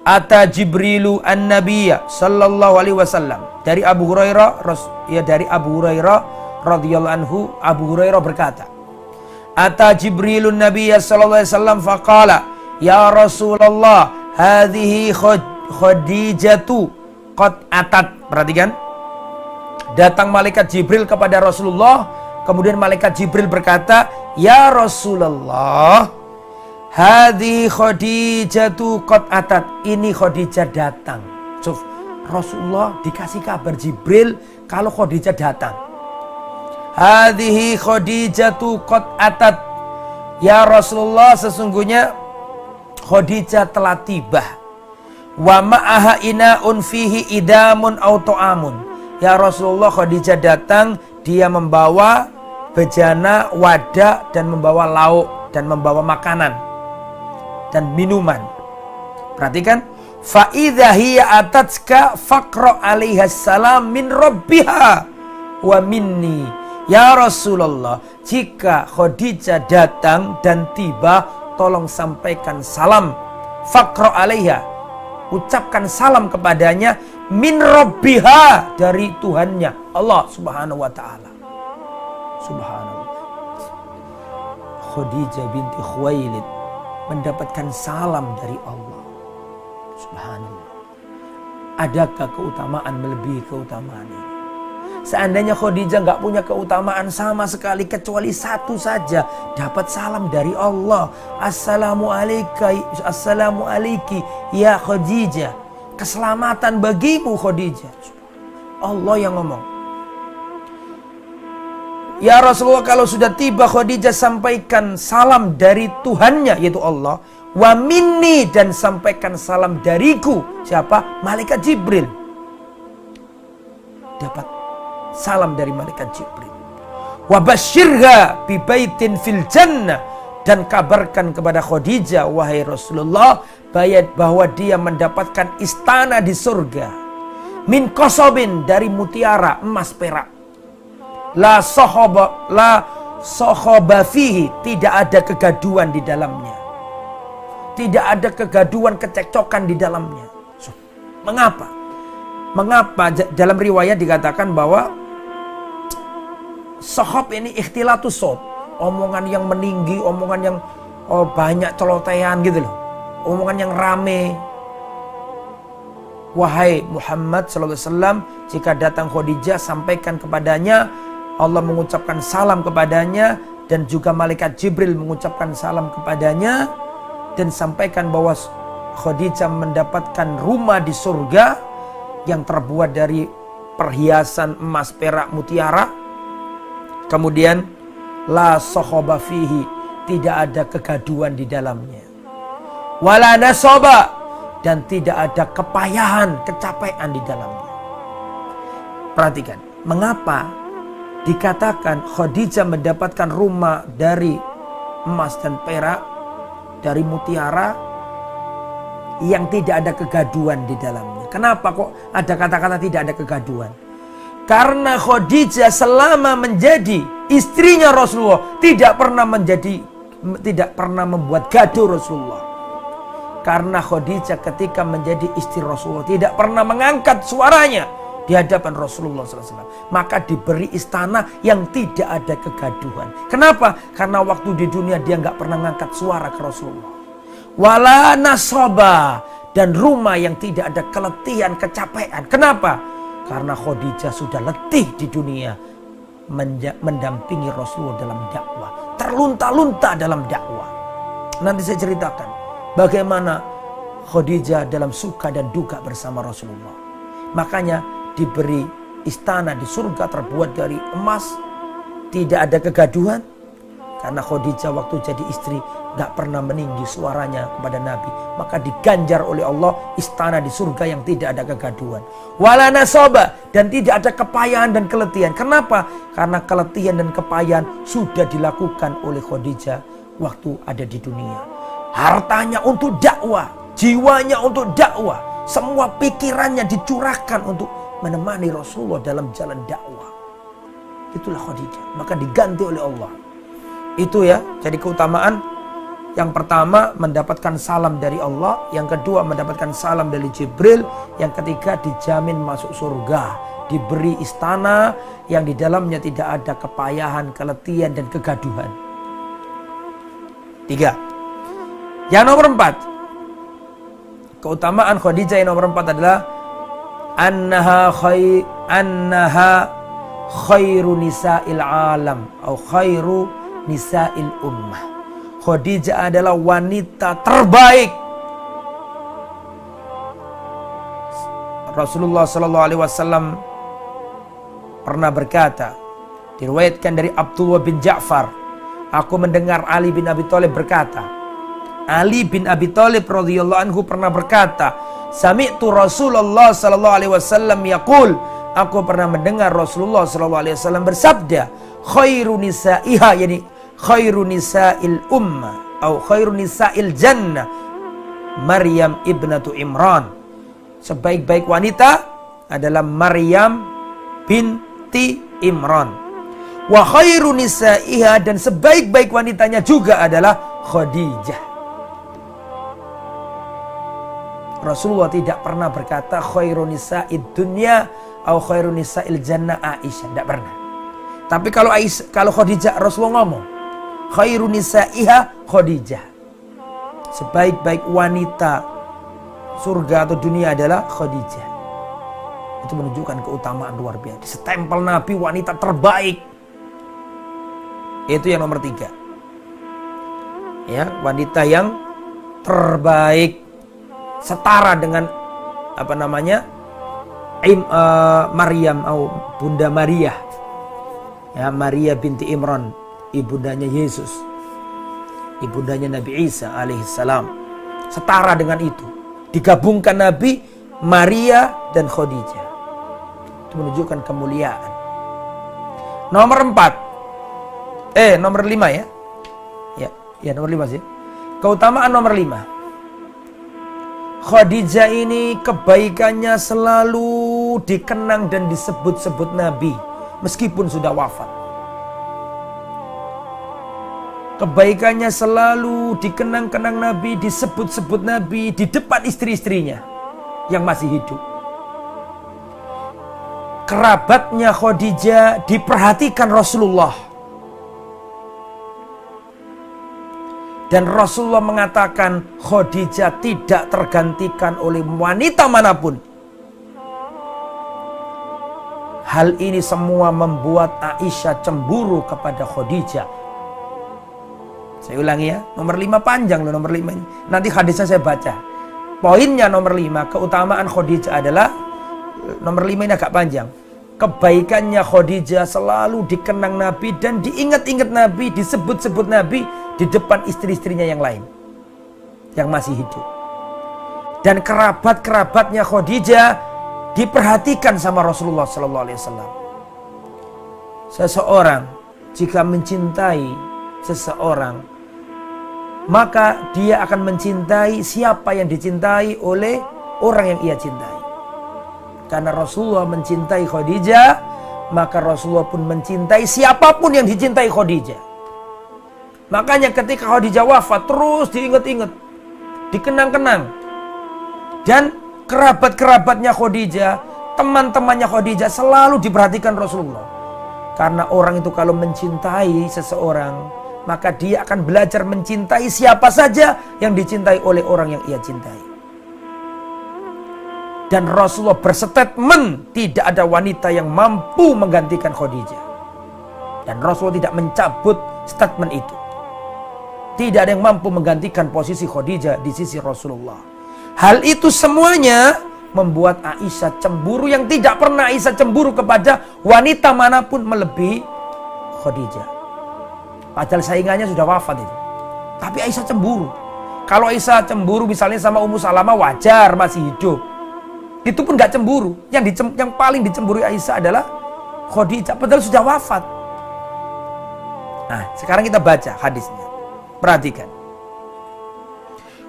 Ata Jibrilu an-Nabiyya sallallahu alaihi wasallam. Dari Abu Hurairah radhiyallahu anhu, Abu Hurairah berkata, Ata Jibrilun Nabiyya sallallahu alaihi wasallam faqala, ya Rasulullah, hadhihi Khadijatu qad atat. Perhatikan. Datang malaikat Jibril kepada Rasulullah, kemudian malaikat Jibril berkata, ya Rasulullah, hadhihi Khadijatu qad atat. Ini Khadijah datang. So, Rasulullah dikasih kabar Jibril kalau Khadijah datang. Hadhihi Khadijatu qad atat. Ya Rasulullah, sesungguhnya Khadijah telah tiba. Wa ma'aha ina'un fihi idamun au ta'amun. Ya Rasulullah, Khadijah datang, dia membawa bejana, wadah, dan membawa lauk, dan membawa makanan dan minuman. Perhatikan, fa idza hiya atatska faqra 'alaiha salam min rabbiha wa minni. Ya Rasulullah, jika Khadijah datang dan tiba, tolong sampaikan salam. Faqra 'alaiha, ucapkan salam kepadanya, min rabbiha, dari Tuhannya, Allah Subhanahu wa ta'ala. Subhanallah. Khadijah binti Khuwailid mendapatkan salam dari Allah. Subhanallah. Adakah keutamaan melebihi keutamaan ini? Seandainya Khadijah nggak punya keutamaan sama sekali kecuali satu saja, dapat salam dari Allah. Assalamu alaiki ya Khadijah, keselamatan bagimu Khadijah. Allah yang ngomong. Ya Rasulullah, kalau sudah tiba Khadijah, sampaikan salam dari Tuhannya, yaitu Allah. Wa minni, dan sampaikan salam dariku. Siapa? Malaikat Jibril. Dapat salam dari malaikat Jibril. Wa basyirha bi baitin fil jannah, dan kabarkan kepada Khadijah, wahai Rasulullah, bahwa dia mendapatkan istana di surga. Min qasobin, dari mutiara, emas, perak. La sohoba fihi, tidak ada kegaduhan di dalamnya. Tidak ada kegaduhan, kecekcokan di dalamnya. Mengapa? Mengapa? Dalam riwayat dikatakan bahwa sohob ini ikhtilatus sot, omongan yang meninggi, omongan yang banyak celotehan gitu loh, omongan yang rame. Wahai Muhammad sallallahu alaihi wasallam, jika datang Khadijah, sampaikan kepadanya, Allah mengucapkan salam kepadanya, dan juga malaikat Jibril mengucapkan salam kepadanya dan sampaikan bahwa Khadijah mendapatkan rumah di surga yang terbuat dari perhiasan emas, perak, mutiara. Kemudian la sohoba fihi, tidak ada kegaduhan di dalamnya. Wala nasoba, dan tidak ada kepayahan, kecapean di dalamnya. Perhatikan, mengapa dikatakan Khadijah mendapatkan rumah dari emas dan perak, dari mutiara, yang tidak ada kegaduhan di dalamnya. Kenapa kok ada kata-kata tidak ada kegaduhan? Karena Khadijah selama menjadi istrinya Rasulullah tidak pernah membuat gaduh Rasulullah. Karena Khadijah ketika menjadi istri Rasulullah tidak pernah mengangkat suaranya di hadapan Rasulullah SAW. Maka diberi istana yang tidak ada kegaduhan. Kenapa? Karena waktu di dunia dia nggak pernah mengangkat suara ke Rasulullah. Wala nasoba, dan rumah yang tidak ada keletihan, kecapean. Kenapa? Karena Khadijah sudah letih di dunia mendampingi Rasulullah dalam dakwah, terlunta-lunta dalam dakwah. Nanti saya ceritakan bagaimana Khadijah dalam suka dan duka bersama Rasulullah. Makanya diberi istana di surga terbuat dari emas, tidak ada kegaduhan. Karena Khadijah waktu jadi istri gak pernah meninggi suaranya kepada Nabi. Maka diganjar oleh Allah istana di surga yang tidak ada kegaduhan. Wala nasoba, dan tidak ada kepayahan dan keletihan. Kenapa? Karena keletihan dan kepayahan sudah dilakukan oleh Khadijah waktu ada di dunia. Hartanya untuk dakwah, jiwanya untuk dakwah, semua pikirannya dicurahkan untuk menemani Rasulullah dalam jalan dakwah. Itulah Khadijah. Maka diganti oleh Allah. Itu ya, jadi keutamaan yang pertama mendapatkan salam dari Allah, yang kedua mendapatkan salam dari Jibril, yang ketiga dijamin masuk surga, diberi istana yang di dalamnya tidak ada kepayahan, keletihan dan kegaduhan. 3. Yang nomor 4, keutamaan Khadijah yang nomor 4 adalah annaha khairu nisa'il alam atau khairu nisa'il ummah. Khadijah adalah wanita terbaik. Rasulullah sallallahu alaihi wasallam pernah berkata, diriwayatkan dari Abdullah bin Ja'far, aku mendengar Ali bin Abi Thalib berkata, Ali bin Abi Thalib radhiyallahu anhu pernah berkata, sami'tu Rasulullah sallallahu alaihi wasallam yaqul, aku pernah mendengar Rasulullah sallallahu alaihi wasallam bersabda, khairu nisa'iha, yani khairu nisa'il ummah atau khairu nisa'il jannah Maryam ibnatu Imran. Sebaik-baik wanita adalah Maryam binti Imran. Wa khairu nisa'iha, dan sebaik-baik wanitanya juga adalah Khadijah. Rasulullah tidak pernah berkata khairu nisa'id dunya atau khairu nisa'il jannah Aisyah, tidak pernah. Tapi kalau Khadijah, Rasulullah ngomong khairu nisa'iha Khadijah. Sebaik-baik wanita surga atau dunia adalah Khadijah. Itu menunjukkan keutamaan luar biasa. Setempel Nabi wanita terbaik. Itu yang nomor 3. Ya, wanita yang terbaik, setara dengan Maryam atau Bunda Maria. Ya, Maria binti Imran, ibundanya Yesus, ibundanya Nabi Isa alaihissalam. Setara dengan itu, digabungkan Nabi, Maria dan Khadijah. Itu menunjukkan kemuliaan. Nomor 4, nomor 5 ya. Ya nomor 5 sih. Keutamaan nomor 5. Khadijah ini kebaikannya selalu dikenang dan disebut-sebut Nabi meskipun sudah wafat. Kebaikannya selalu dikenang-kenang Nabi, disebut-sebut Nabi di depan istri-istrinya yang masih hidup. Kerabatnya Khadijah diperhatikan Rasulullah. Dan Rasulullah mengatakan Khadijah tidak tergantikan oleh wanita manapun. Hal ini semua membuat Aisyah cemburu kepada Khadijah. Saya ulangi ya, nomor 5 panjang loh nomor 5 ini. Nanti hadisnya saya baca. Poinnya nomor 5, keutamaan Khadijah adalah, nomor 5 ini agak panjang. Kebaikannya Khadijah selalu dikenang Nabi dan diingat-ingat Nabi, disebut-sebut Nabi di depan istri-istrinya yang lain yang masih hidup. Dan kerabat-kerabatnya Khadijah diperhatikan sama Rasulullah sallallahu alaihi wasallam. Seseorang jika mencintai seseorang, maka dia akan mencintai siapa yang dicintai oleh orang yang ia cintai. Karena Rasulullah mencintai Khadijah, maka Rasulullah pun mencintai siapapun yang dicintai Khadijah. Makanya ketika Khadijah wafat terus diingat-ingat, dikenang-kenang. Dan kerabat-kerabatnya Khadijah, teman-temannya Khadijah selalu diperhatikan Rasulullah. Karena orang itu kalau mencintai seseorang, maka dia akan belajar mencintai siapa saja yang dicintai oleh orang yang ia cintai. Dan Rasulullah berstatement, tidak ada wanita yang mampu menggantikan Khadijah. Dan Rasulullah tidak mencabut statement itu. Tidak ada yang mampu menggantikan posisi Khadijah di sisi Rasulullah. Hal itu semuanya membuat Aisyah cemburu, yang tidak pernah Aisyah cemburu kepada wanita manapun melebihi Khadijah. Padahal saingannya sudah wafat itu. Tapi Aisyah cemburu. Kalau Aisyah cemburu misalnya sama Ummu Salamah wajar, masih hidup. Itu pun gak cemburu. Yang paling dicemburui Aisyah adalah Khadijah, padahal sudah wafat. Nah, sekarang kita baca hadisnya. Perhatikan.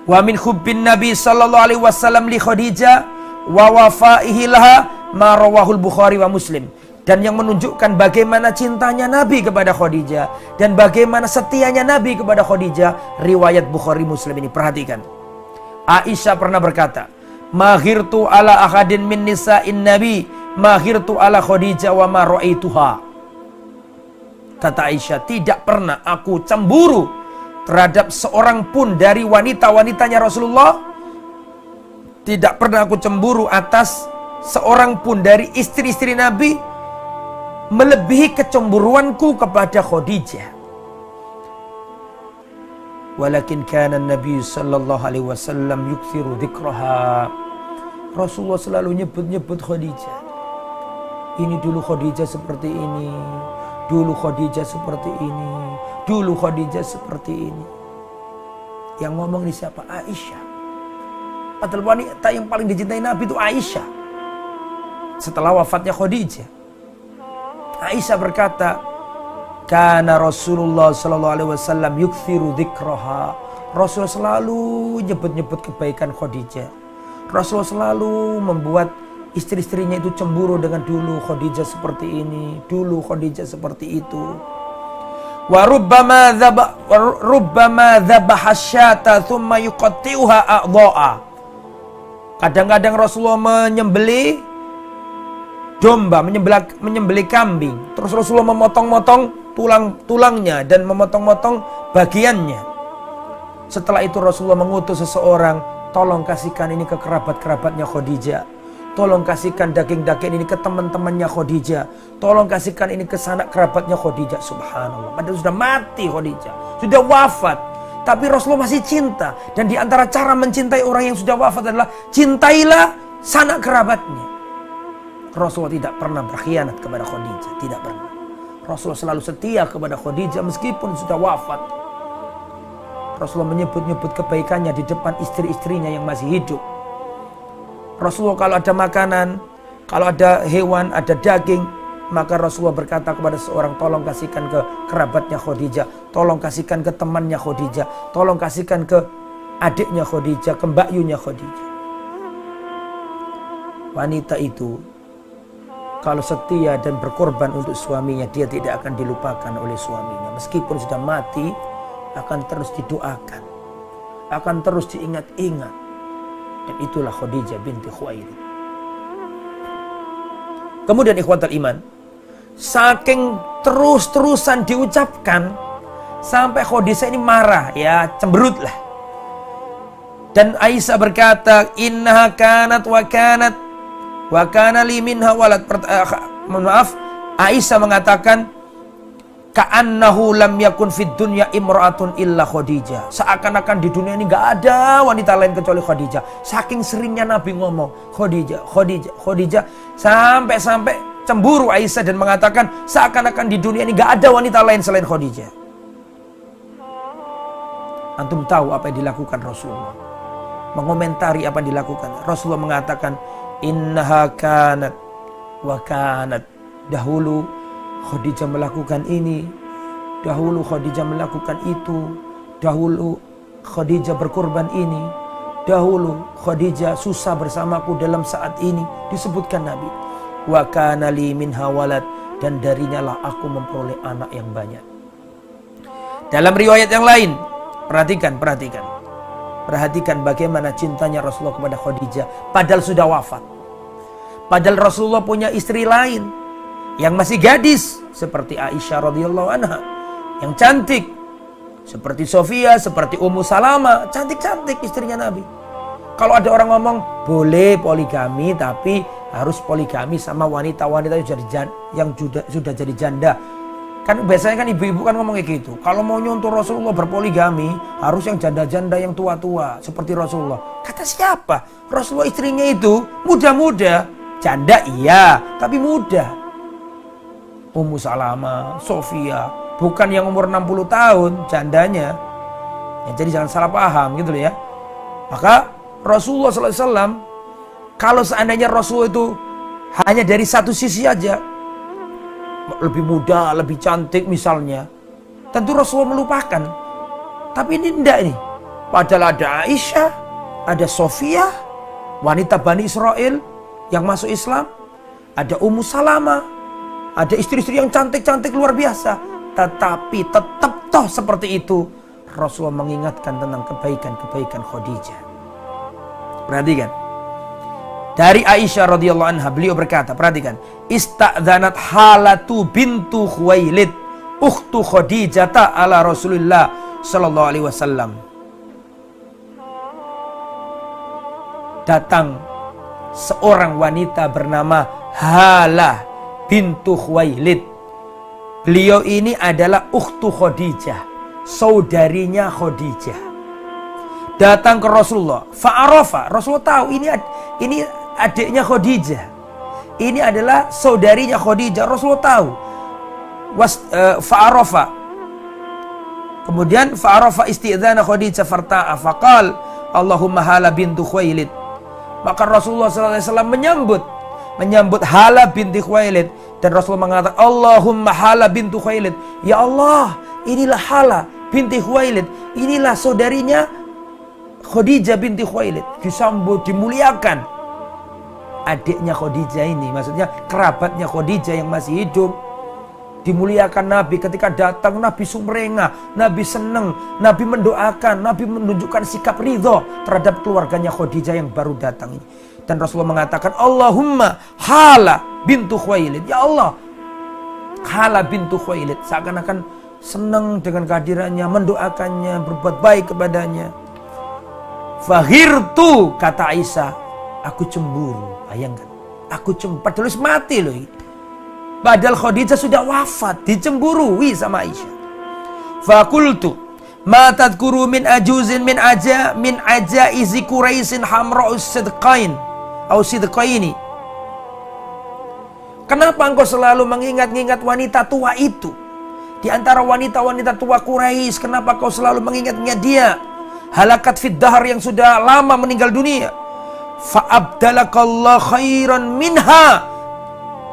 Wa min hubbin Nabi sallallahu alaihi wasallam li Khadijah wa wafaihi laha ma rawahul Bukhari wa Muslim. Dan yang menunjukkan bagaimana cintanya Nabi kepada Khadijah dan bagaimana setianya Nabi kepada Khadijah, riwayat Bukhari Muslim ini. Perhatikan. Aisyah pernah berkata, "Mahirtu ala ahadin min nisa'in Nabi, mahirtu ala Khadijah wa ma ra'aituha." Kata Aisyah, tidak pernah aku cemburu terhadap seorang pun dari wanita-wanitanya Rasulullah. Tidak pernah aku cemburu atas seorang pun dari istri-istri Nabi melebihi kecemburuanku kepada Khadijah. Walakin kana Nabi sallallahu alaihi wasallam yukthiru dzikraha. Rasulullah selalu nyebut-nyebut Khadijah. Ini dulu Khadijah seperti ini, dulu Khadijah seperti ini, dulu Khadijah seperti ini. Yang ngomong ini siapa? Aisyah. Padahal wanita yang paling dicintai Nabi itu Aisyah. Setelah wafatnya Khadijah, Aisyah berkata, "Kana Rasulullah sallallahu alaihi wasallam yukthiru dzikraha." Rasul selalu nyebut-nyebut kebaikan Khadijah. Rasul selalu membuat istri-istrinya itu cemburu dengan dulu Khadijah seperti ini, dulu Khadijah seperti itu. Wa rubbama dzabaha syata thumma yuqatti'uha a'dha'a. Kadang-kadang Rasulullah menyembelih domba, menyembelih kambing, terus Rasulullah memotong-motong tulangnya dan memotong-motong bagiannya. Setelah itu Rasulullah mengutus seseorang, tolong kasihkan ini ke kerabat-kerabatnya Khadijah, tolong kasihkan daging-daging ini ke teman-temannya Khadijah, tolong kasihkan ini ke sanak kerabatnya Khadijah. Subhanallah, padahal sudah mati Khadijah, sudah wafat. Tapi Rasulullah masih cinta. Dan di antara cara mencintai orang yang sudah wafat adalah cintailah sanak kerabatnya. Rasulullah tidak pernah berkhianat kepada Khadijah, tidak pernah. Rasulullah selalu setia kepada Khadijah meskipun sudah wafat. Rasulullah menyebut-nyebut kebaikannya di depan istri-istrinya yang masih hidup. Rasulullah kalau ada makanan, kalau ada hewan, ada daging, maka Rasulullah berkata kepada seorang, tolong kasihkan ke kerabatnya Khadijah, tolong kasihkan ke temannya Khadijah, tolong kasihkan ke adiknya Khadijah, ke mbakyunya Khadijah. Wanita itu kalau setia dan berkorban untuk suaminya, dia tidak akan dilupakan oleh suaminya. Meskipun sudah mati, akan terus didoakan, akan terus diingat-ingat. Dan itulah Khadijah binti Khuwailid. Kemudian ikhwatal iman, saking terus-terusan diucapkan sampai Khadijah ini marah, ya cemberut lah. Dan Aisyah berkata, innaha kanat wa kana li minha walad. Maaf, Aisyah mengatakan, ka'annahu lam yakun fid dunya imra'atun illa Khadijah. Seakan-akan di dunia ini nggak ada wanita lain kecuali Khadijah. Saking seringnya Nabi ngomong Khadijah, Khadijah, Khadijah, sampai cemburu Aisyah dan mengatakan seakan-akan di dunia ini nggak ada wanita lain selain Khadijah. Antum tahu apa yang dilakukan Rasulullah? Mengomentari apa yang dilakukan. Rasulullah mengatakan, innaha kanat wa kanat. Dahulu Khadijah melakukan ini, dahulu Khadijah melakukan itu, dahulu Khadijah berkorban ini, dahulu Khadijah susah bersamaku dalam saat ini. Disebutkan Nabi, wa kana li minha walad, dan darinya lah aku memperoleh anak yang banyak. Dalam riwayat yang lain, perhatikan bagaimana cintanya Rasulullah kepada Khadijah padahal sudah wafat. Padahal Rasulullah punya istri lain yang masih gadis seperti Aisyah radhiyallahu anha, yang cantik seperti Sofia, seperti Ummu Salama, cantik-cantik istrinya Nabi. Kalau ada orang ngomong boleh poligami tapi harus poligami sama wanita-wanita yang sudah jadi janda. Kan biasanya kan ibu-ibu kan ngomong kayak gitu. Kalau mau nyontoh Rasulullah berpoligami harus yang janda-janda yang tua-tua seperti Rasulullah. Kata siapa? Rasulullah istrinya itu muda-muda. Janda iya, tapi muda. Ummu Salama, Sofia, bukan yang umur 60 tahun jandanya. Ya, jadi jangan salah paham gitu loh ya. Maka Rasulullah SAW, kalau seandainya Rasulullah itu hanya dari satu sisi aja, lebih muda, lebih cantik misalnya, tentu Rasulullah melupakan. Tapi ini enggak nih. Padahal ada Aisyah, ada Sofia, wanita Bani Israel yang masuk Islam, ada Ummu Salama, ada istri-istri yang cantik-cantik luar biasa. Tetapi tetap toh seperti itu Rasulullah mengingatkan tentang kebaikan-kebaikan Khadijah. Perhatikan. Dari Aisyah radhiyallahu anha, beliau berkata, perhatikan, istadzanat Halatu bintu Khuwailid ukhtu Khadijah ala Rasulullah sallallahu alaihi wasallam. Datang seorang wanita bernama Halah bintu Khuwailid. Beliau ini adalah ukhtu Khadijah, saudarinya Khadijah. Datang ke Rasulullah. Fa'arafa, Rasulullah tahu ini adiknya Khadijah. Ini adalah saudarinya Khadijah. Rasulullah tahu. Fa'arafa. Kemudian fa'arafa isti'dzana Khadijah farta'a faqal Allahumma Hala bintu Khuwailid. Maka Rasulullah SAW menyambut Hala binti Khuwailid, dan Rasulullah mengatakan Allahumma Hala bintu Khuwailid. Ya Allah, inilah Hala binti Khuwailid. Inilah saudarinya Khadijah binti Khuwailid. Disambut, dimuliakan. Adiknya Khadijah ini, maksudnya kerabatnya Khadijah yang masih hidup, dimuliakan Nabi. Ketika datang Nabi sumringah, Nabi senang, Nabi mendoakan, Nabi menunjukkan sikap ridho terhadap keluarganya Khadijah yang baru datang ini. Dan Rasulullah mengatakan Allahumma Hala bintu Khuwailid. Ya Allah, Hala bintu Khuwailid. Seakan-akan senang dengan kehadirannya, mendoakannya, berbuat baik kepadanya. Faghirtu, kata Aisyah, aku cemburu. Bayangkan, aku cemburu, padahal mati loh. Padahal Khadijah sudah wafat, dicemburui sama Aisyah. Fakultu ma tadkuru min ajuzin min ajaizi Quraisyin hamra'us sidqain au sidqaini. Kenapa engkau selalu mengingat-ingat wanita tua itu? Di antara wanita-wanita tua Quraisy, kenapa kau selalu mengingat-ingat dia? Halakat fid dahar, yang sudah lama meninggal dunia. Fa'abdalakallah khairan minha.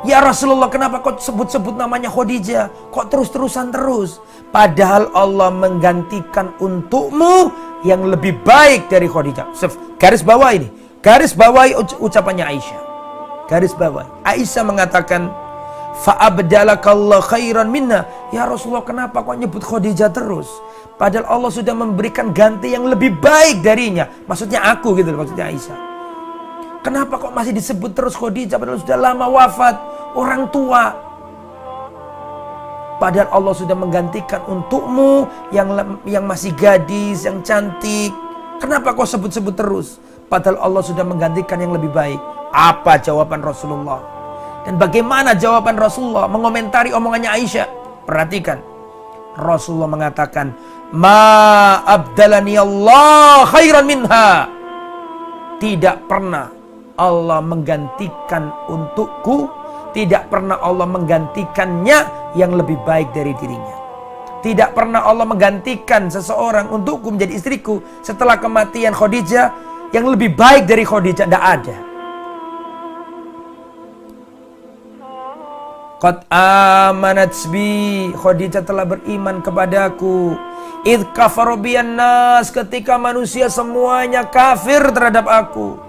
Ya Rasulullah, kenapa kau sebut-sebut namanya Khadijah? Kok terus-terusan terus? Padahal Allah menggantikan untukmu yang lebih baik dari Khadijah. Garis bawah ini. Garis bawahi ucapannya Aisyah. Garis bawah. Aisyah mengatakan, fa'abdalakallah khairan minha. Ya Rasulullah, kenapa kau nyebut Khadijah terus? Padahal Allah sudah memberikan ganti yang lebih baik darinya. Maksudnya aku gitu, maksudnya Aisyah. Kenapa kok masih disebut terus Khadijah padahal sudah lama wafat, orang tua? Padahal Allah sudah menggantikan untukmu yang masih gadis, yang cantik. Kenapa kau sebut-sebut terus? Padahal Allah sudah menggantikan yang lebih baik. Apa jawaban Rasulullah? Dan bagaimana jawaban Rasulullah mengomentari omongannya Aisyah? Perhatikan. Rasulullah mengatakan, ma abdalani Allah khairan minha. Tidak pernah Allah menggantikan untukku, tidak pernah Allah menggantikannya yang lebih baik dari dirinya. Tidak pernah Allah menggantikan seseorang untukku menjadi istriku setelah kematian Khadijah yang lebih baik dari Khadijah. Tidak ada. Qad amanat bi, Khadijah telah beriman kepadaku. Idh kafaru biyan nas, ketika manusia semuanya kafir terhadap aku.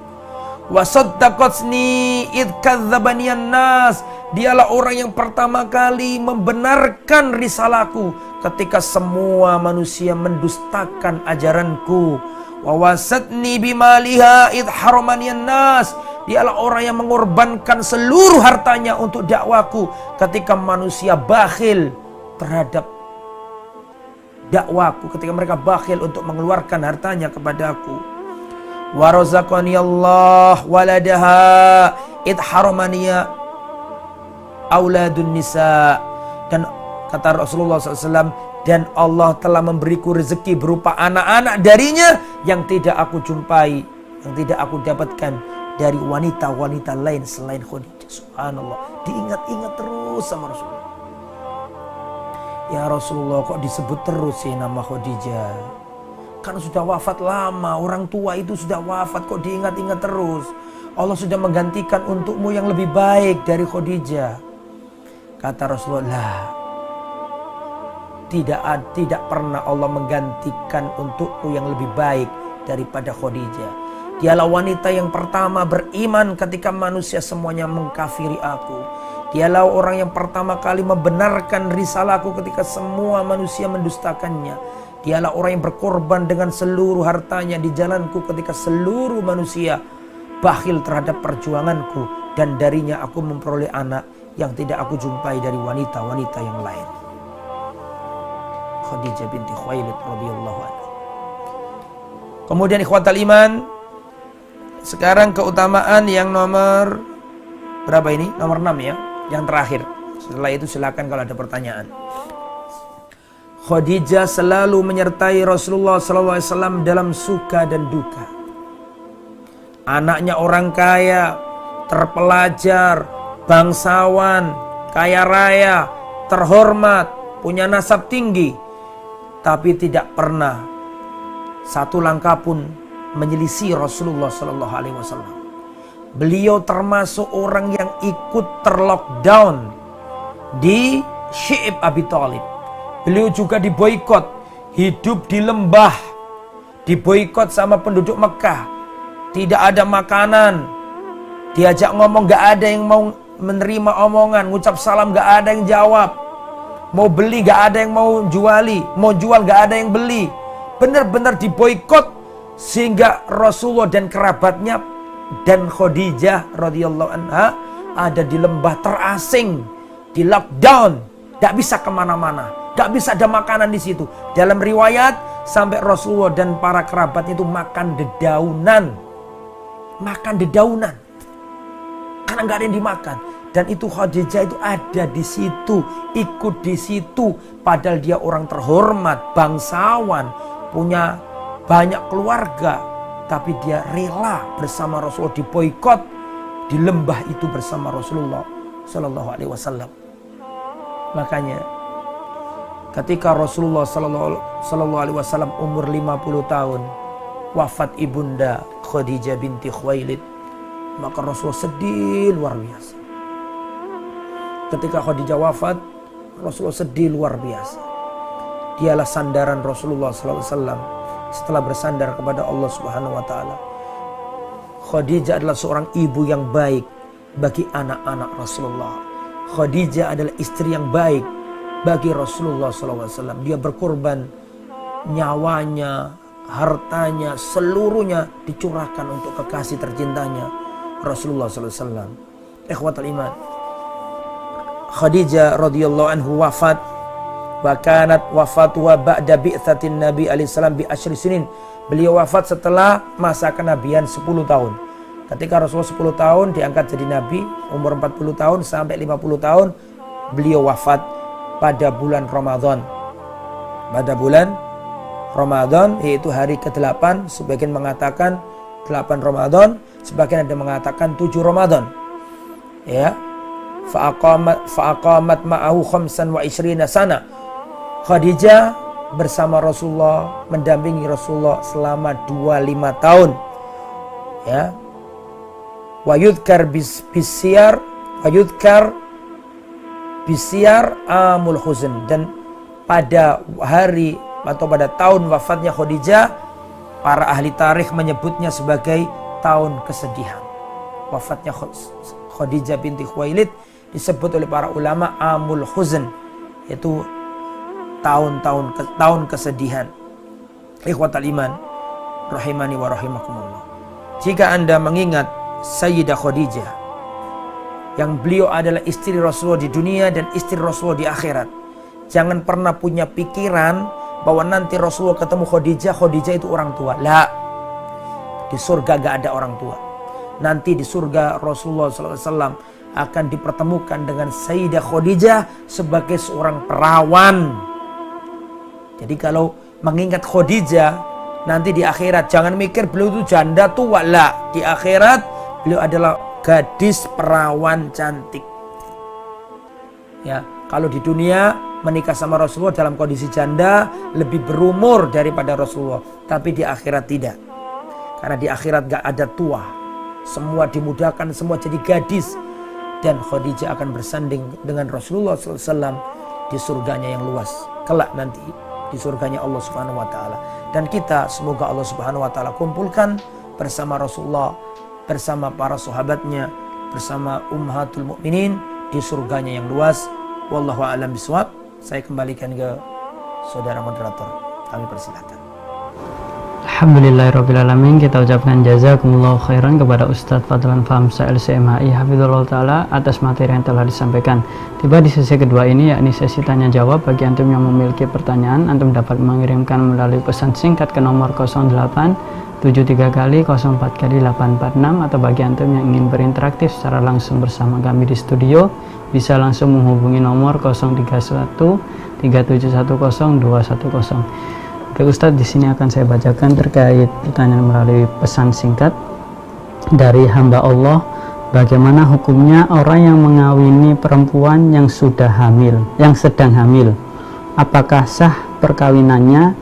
Wa saddaqatni idh kadzdzabaniyan nas, dialah orang yang pertama kali membenarkan risalahku ketika semua manusia mendustakan ajaranku. Wa wasatni bimaliha idh haramaniyan nas, dialah orang yang mengorbankan seluruh hartanya untuk dakwaku ketika manusia bakhil terhadap dakwaku, ketika mereka bakhil untuk mengeluarkan hartanya kepadaku. Wa razaqani Allah waladaha id haramaniya auladun nisa, dan kata Rasulullah SAW, dan Allah telah memberiku rezeki berupa anak-anak darinya yang tidak aku jumpai, yang tidak aku dapatkan dari wanita-wanita lain selain Khadijah. Subhanallah, diingat-ingat terus sama Rasulullah. Ya Rasulullah, kok disebut terus sih nama Khadijah? Kan sudah wafat lama, orang tua itu sudah wafat, kok diingat-ingat terus? Allah sudah menggantikan untukmu yang lebih baik dari Khadijah. Kata Rasulullah, tidak pernah Allah menggantikan untukku yang lebih baik daripada Khadijah. Dialah wanita yang pertama beriman ketika manusia semuanya mengkafiri aku. Dialah orang yang pertama kali membenarkan risalahku ketika semua manusia mendustakannya. Dialah orang yang berkorban dengan seluruh hartanya di jalanku ketika seluruh manusia bakhil terhadap perjuanganku. Dan darinya aku memperoleh anak yang tidak aku jumpai dari wanita-wanita yang lain. Khadijah binti Khuwailid radhiyallahu anha. Kemudian ikhwatal iman, sekarang keutamaan yang nomor berapa ini? Nomor 6 ya, yang terakhir. Setelah itu silakan kalau ada pertanyaan. Khadijah selalu menyertai Rasulullah SAW dalam suka dan duka. Anaknya orang kaya, terpelajar, bangsawan, kaya raya, terhormat, punya nasab tinggi, tapi tidak pernah satu langkah pun menyelisih Rasulullah SAW. Beliau termasuk orang yang ikut terlockdown di Syi'ib Abi Thalib. Beliau juga diboikot, hidup di lembah, diboikot sama penduduk Mekah. Tidak ada makanan, diajak ngomong gak ada yang mau menerima omongan, ngucap salam gak ada yang jawab, mau beli gak ada yang mau juali, mau jual gak ada yang beli. Benar-benar diboikot, sehingga Rasulullah dan kerabatnya dan Khadijah radhiyallahu anha ada di lembah terasing, di lockdown, gak bisa kemana-mana, gak bisa ada makanan di situ. Dalam riwayat sampai Rasulullah dan para kerabatnya itu makan dedaunan, karena gak ada yang dimakan. Dan itu Khadijah itu ada di situ, ikut di situ, padahal dia orang terhormat, bangsawan, punya banyak keluarga, tapi dia rela bersama Rasulullah diboikot di lembah itu bersama Rasulullah Sallallahu Alaihi Wasallam. Makanya ketika Rasulullah Sallallahu Alaihi Wasallam umur 50 tahun, wafat ibunda Khadijah binti Khuwailid, maka Rasulullah sedih luar biasa. Ketika Khadijah wafat, Rasulullah sedih luar biasa. Dialah sandaran Rasulullah Sallallahu Alaihi Wasallam setelah bersandar kepada Allah Subhanahu wa taala. Khadijah adalah seorang ibu yang baik bagi anak-anak Rasulullah. Khadijah adalah istri yang baik bagi Rasulullah SAW. Dia berkorban nyawanya, hartanya, seluruhnya dicurahkan untuk kekasih tercintanya Rasulullah SAW. Ikhwatul iman, Khadijah radhiyallahu anhu wafat, wa kanat wafatuha ba'da bi'tsatin Nabi alaihi salam bi asyri sinin. Beliau wafat setelah masa kenabian 10 tahun. Ketika Rasulullah 10 tahun diangkat jadi nabi, umur 40 tahun sampai 50 tahun beliau wafat pada bulan Ramadan. pada bulan Ramadan, yaitu hari ke-8. Sebagian mengatakan 8 Ramadan, sebagian ada mengatakan 7 Ramadan. Ya. Fa'aqamat ma'ahu khamsan wa ishrina sana. Khadijah bersama Rasulullah, mendampingi Rasulullah selama 25 tahun. Ya. Wa yudhkar bisyar amul huzn, dan pada hari atau pada tahun wafatnya Khadijah, para ahli tarikh menyebutnya sebagai tahun kesedihan. Wafatnya Khadijah binti Khuwailid disebut oleh para ulama amul huzn, yaitu tahun kesedihan. Ikhwatal iman rahimani wa rahimakumullah. Jika Anda mengingat Sayyidah Khadijah, yang beliau adalah istri Rasulullah di dunia dan istri Rasulullah di akhirat, jangan pernah punya pikiran bahwa nanti Rasulullah ketemu Khadijah itu orang tua. La, di surga gak ada orang tua. Nanti di surga Rasulullah SAW akan dipertemukan dengan Sayyidah Khadijah sebagai seorang perawan. Jadi kalau mengingat Khadijah nanti di akhirat, jangan mikir beliau itu janda tua. La, di akhirat beliau adalah gadis perawan cantik. Ya, kalau di dunia menikah sama Rasulullah dalam kondisi janda lebih berumur daripada Rasulullah, tapi di akhirat tidak. Karena di akhirat gak ada tua, semua dimudahkan, semua jadi gadis, dan Khadijah akan bersanding dengan Rasulullah SAW di surganya yang luas kelak nanti, di surganya Allah Subhanahu Wa Taala. Dan kita semoga Allah Subhanahu Wa Taala kumpulkan bersama Rasulullah, bersama para sahabatnya, bersama ummahatul mukminin di surganya yang luas. Wallahu a'lam bishawab. Saya kembalikan ke saudara moderator. Kami persilakan. Alhamdulillahirrabbilalamin. Kita ucapkan jazakumullah khairan kepada Ustadz Fadlan Famsa LCMHI Hafizullah Ta'ala atas materi yang telah disampaikan. Tiba di sesi kedua ini, yakni sesi tanya jawab. Bagi antum yang memiliki pertanyaan, antum dapat mengirimkan melalui pesan singkat ke nomor 0873 kali 04 kali 846, atau bagi antum yang ingin berinteraksi secara langsung bersama kami di studio, bisa langsung menghubungi nomor 031 3710 210. Oke Ustadz, di sini akan saya bacakan terkait pertanyaan melalui pesan singkat dari hamba Allah. Bagaimana hukumnya orang yang mengawini perempuan yang sudah hamil, yang sedang hamil? Apakah sah perkawinannya,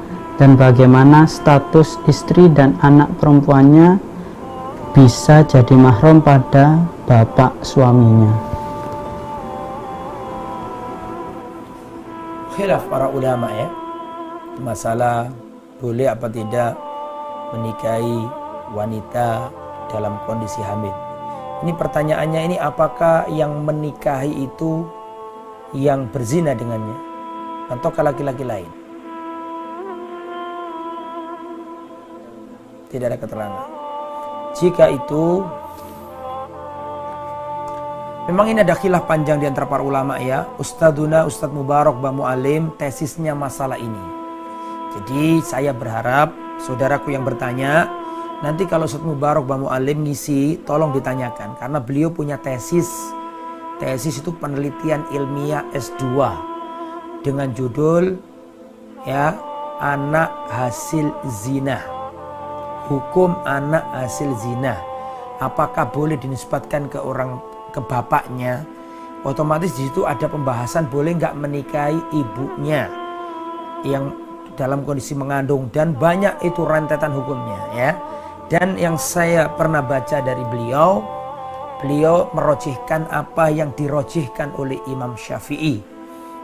dan bagaimana status istri dan anak perempuannya bisa jadi mahram pada bapak suaminya? Khilaf para ulama ya, masalah boleh apa tidak menikahi wanita dalam kondisi hamil. Ini pertanyaannya ini, apakah yang menikahi itu yang berzina dengannya ataukah laki-laki lain? Tidak ada keterangan. Jika itu, memang ini ada khilaf panjang di antara para ulama ya. Ustadz Mubarak Ba Mu'alim tesisnya masalah ini. Jadi saya berharap saudaraku yang bertanya, nanti kalau Ustadz Mubarak Ba Mu'alim ngisi, tolong ditanyakan, karena beliau punya tesis. Tesis itu penelitian ilmiah S2 dengan judul ya, anak hasil zina. Hukum anak hasil zina. Apakah boleh dinisbatkan ke bapaknya? Otomatis di situ ada pembahasan boleh nggak menikahi ibunya yang dalam kondisi mengandung, dan banyak itu rentetan hukumnya ya. Dan yang saya pernah baca dari beliau merojihkan apa yang dirojihkan oleh Imam Syafi'i.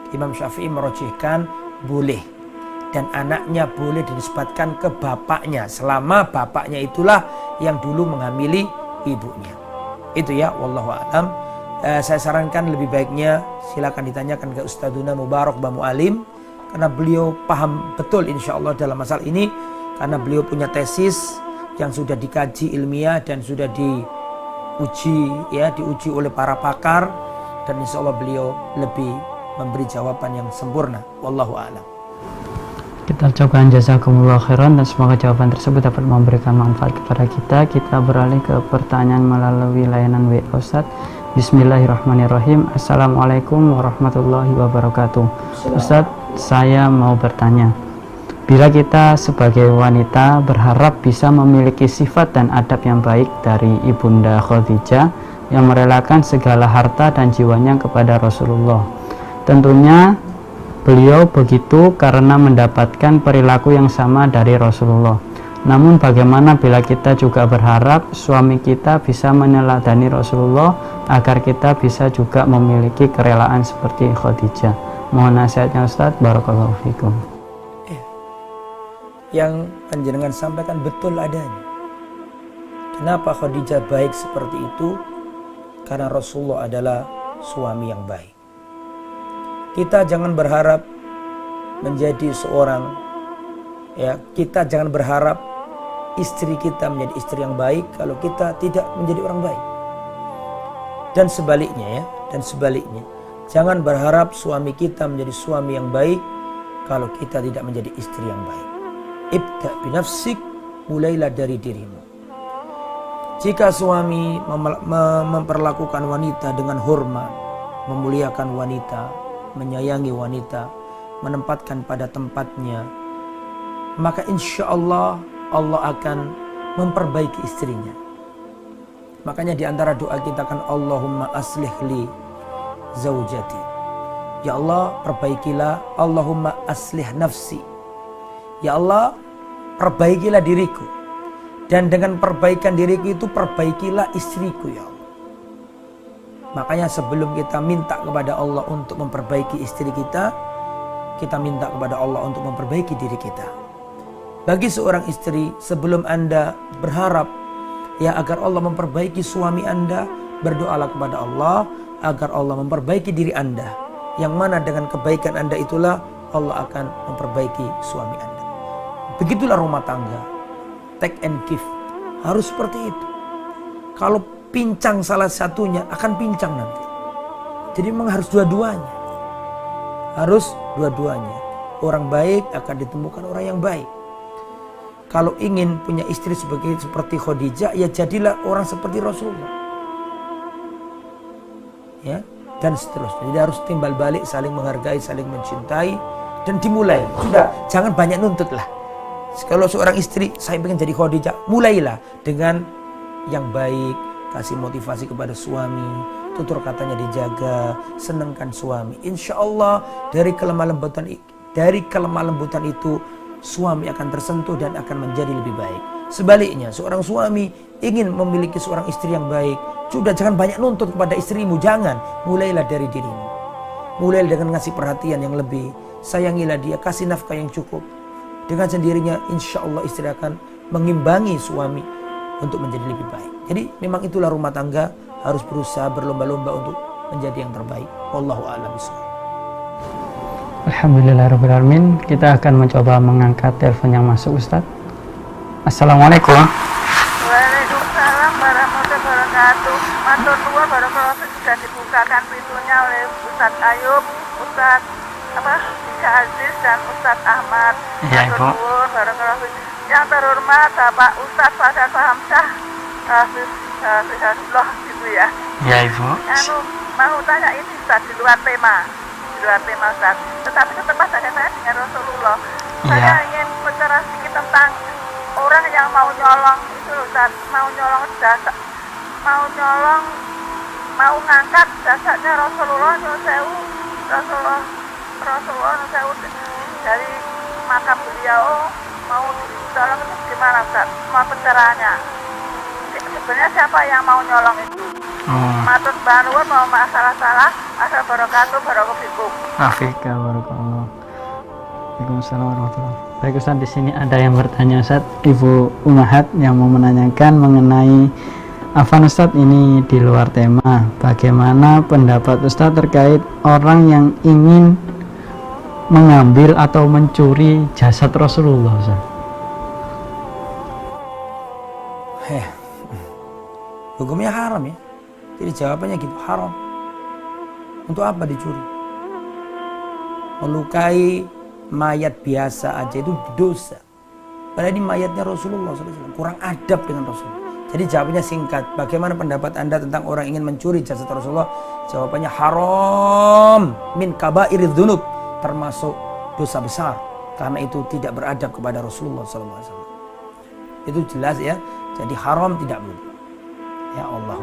Imam Syafi'i merojihkan boleh, dan anaknya boleh dinisbatkan ke bapaknya selama bapaknya itulah yang dulu menghamili ibunya. Itu ya, wallahu a'lam. Saya sarankan lebih baiknya silakan ditanyakan ke Ustadzuna Mubarak Ba Mu'alim, karena beliau paham betul insya Allah dalam masalah ini, karena beliau punya tesis yang sudah dikaji ilmiah dan sudah diuji oleh para pakar, dan insya Allah beliau lebih memberi jawaban yang sempurna. Wallahu a'lam. Kita ucapkan jazakumullah khairan, dan semoga jawaban tersebut dapat memberikan manfaat kepada kita. Kita beralih ke pertanyaan melalui layanan WA Ustadz. Bismillahirrahmanirrahim. Assalamualaikum warahmatullahi wabarakatuh. Ustadz, saya mau bertanya, bila kita sebagai wanita berharap bisa memiliki sifat dan adab yang baik dari Ibunda Khadijah yang merelakan segala harta dan jiwanya kepada Rasulullah, tentunya beliau begitu karena mendapatkan perilaku yang sama dari Rasulullah. Namun bagaimana bila kita juga berharap suami kita bisa meneladani Rasulullah agar kita bisa juga memiliki kerelaan seperti Khadijah? Mohon nasihatnya Ustadz. Barakallahu fikum. Yang panjenengan sampaikan betul adanya. Kenapa Khadijah baik seperti itu? Karena Rasulullah adalah suami yang baik. Kita jangan berharap menjadi seorang, kita jangan berharap istri kita menjadi istri yang baik kalau kita tidak menjadi orang baik. Dan sebaliknya jangan berharap suami kita menjadi suami yang baik kalau kita tidak menjadi istri yang baik. Ibda binafsik, mulailah dari dirimu. Jika suami memperlakukan wanita dengan hormat, memuliakan wanita, menyayangi wanita, menempatkan pada tempatnya, maka insya Allah akan memperbaiki istrinya. Makanya di antara doa kita kan Allahumma aslih li zaujati. Ya Allah, perbaikilah. Allahumma aslih nafsi. Ya Allah, perbaikilah diriku. Dan dengan perbaikan diriku itu perbaikilah istriku ya Allah. Makanya sebelum kita minta kepada Allah untuk memperbaiki istri kita minta kepada Allah untuk memperbaiki diri kita. Bagi seorang istri, sebelum Anda berharap agar Allah memperbaiki suami Anda, berdoalah kepada Allah agar Allah memperbaiki diri Anda. Yang mana dengan kebaikan Anda itulah Allah akan memperbaiki suami Anda. Begitulah rumah tangga. Take and give. Harus seperti itu. Kalau pincang salah satunya akan pincang nanti. Jadi memang harus dua-duanya. Harus dua-duanya. Orang baik akan ditemukan orang yang baik. Kalau ingin punya istri seperti Khadijah, ya jadilah orang seperti Rasulullah. Ya, dan seterusnya. Jadi harus timbal balik, saling menghargai, saling mencintai, dan dimulai. Sudah, jangan banyak nuntut lah. Kalau seorang istri, saya ingin jadi Khadijah, mulailah dengan yang baik, kasih motivasi kepada suami, tutur katanya dijaga, senangkan suami. Insya Allah dari kelemah lembutan itu suami akan tersentuh dan akan menjadi lebih baik. Sebaliknya, seorang suami ingin memiliki seorang istri yang baik, sudah jangan banyak nuntut kepada istrimu, jangan. Mulailah dari dirimu. Mulailah dengan ngasih perhatian yang lebih, sayangilah dia, kasih nafkah yang cukup. Dengan sendirinya, insya Allah istri akan mengimbangi suami untuk menjadi lebih baik. Jadi memang itulah rumah tangga, harus berusaha berlomba-lomba untuk menjadi yang terbaik. Wallahu a'lam bishawab. Alhamdulillahirrahmanirrahim. Kita akan mencoba mengangkat telepon yang masuk, Ustadz. Assalamualaikum. Waalaikumsalam warahmatullahi wabarakatuh. Matur nuwun barakallahu sudah dibukakan pintunya oleh Ustadz Ayub, Ustadz Ika Aziz dan Ustadz Ahmad. Ya, Ibu. Matur nuwun barakallahu. Yang terhormat Bapak Ustadz Fadal Fahamsyah, Hafizahullah gitu ya. Ya, Ibu. Mau tanya ini Ustadz di luar tema Ustaz. Tetapi tetap saja saya dengan Rasulullah. Saya ingin bicara sedikit tentang orang yang mau nyolong itu Ustaz, mau ngangkat jasanya Rasulullah nyusewu dari makam beliau, mau tolong itu gimana Ustaz? Mau pencerahannya. Sebenarnya siapa yang mau nyolong itu? Matur banuwun mau masalah-salah asal barakatuh barakofikum. Afika barakallah. Waalaikumsalam warahmatullahi wabarakatuh. Baik Ustaz, di sini ada yang bertanya Ustaz, Ibu Umahat yang mau menanyakan mengenai Afan Ustaz, ini di luar tema. Bagaimana pendapat Ustaz terkait orang yang ingin mengambil atau mencuri jasad Rasulullah Ustaz? Hukumnya haram ya. Jadi jawabannya gitu, haram. Untuk apa dicuri? Melukai mayat biasa aja itu dosa. Padahal ini mayatnya Rasulullah SAW. Kurang adab dengan Rasulullah. Jadi jawabannya singkat. Bagaimana pendapat Anda tentang orang ingin mencuri jasad Rasulullah? Jawabannya haram min kabairidz dzunub, termasuk dosa besar, karena itu tidak beradab kepada Rasulullah SAW. Itu jelas ya. Jadi haram, tidak boleh. Ya Allah.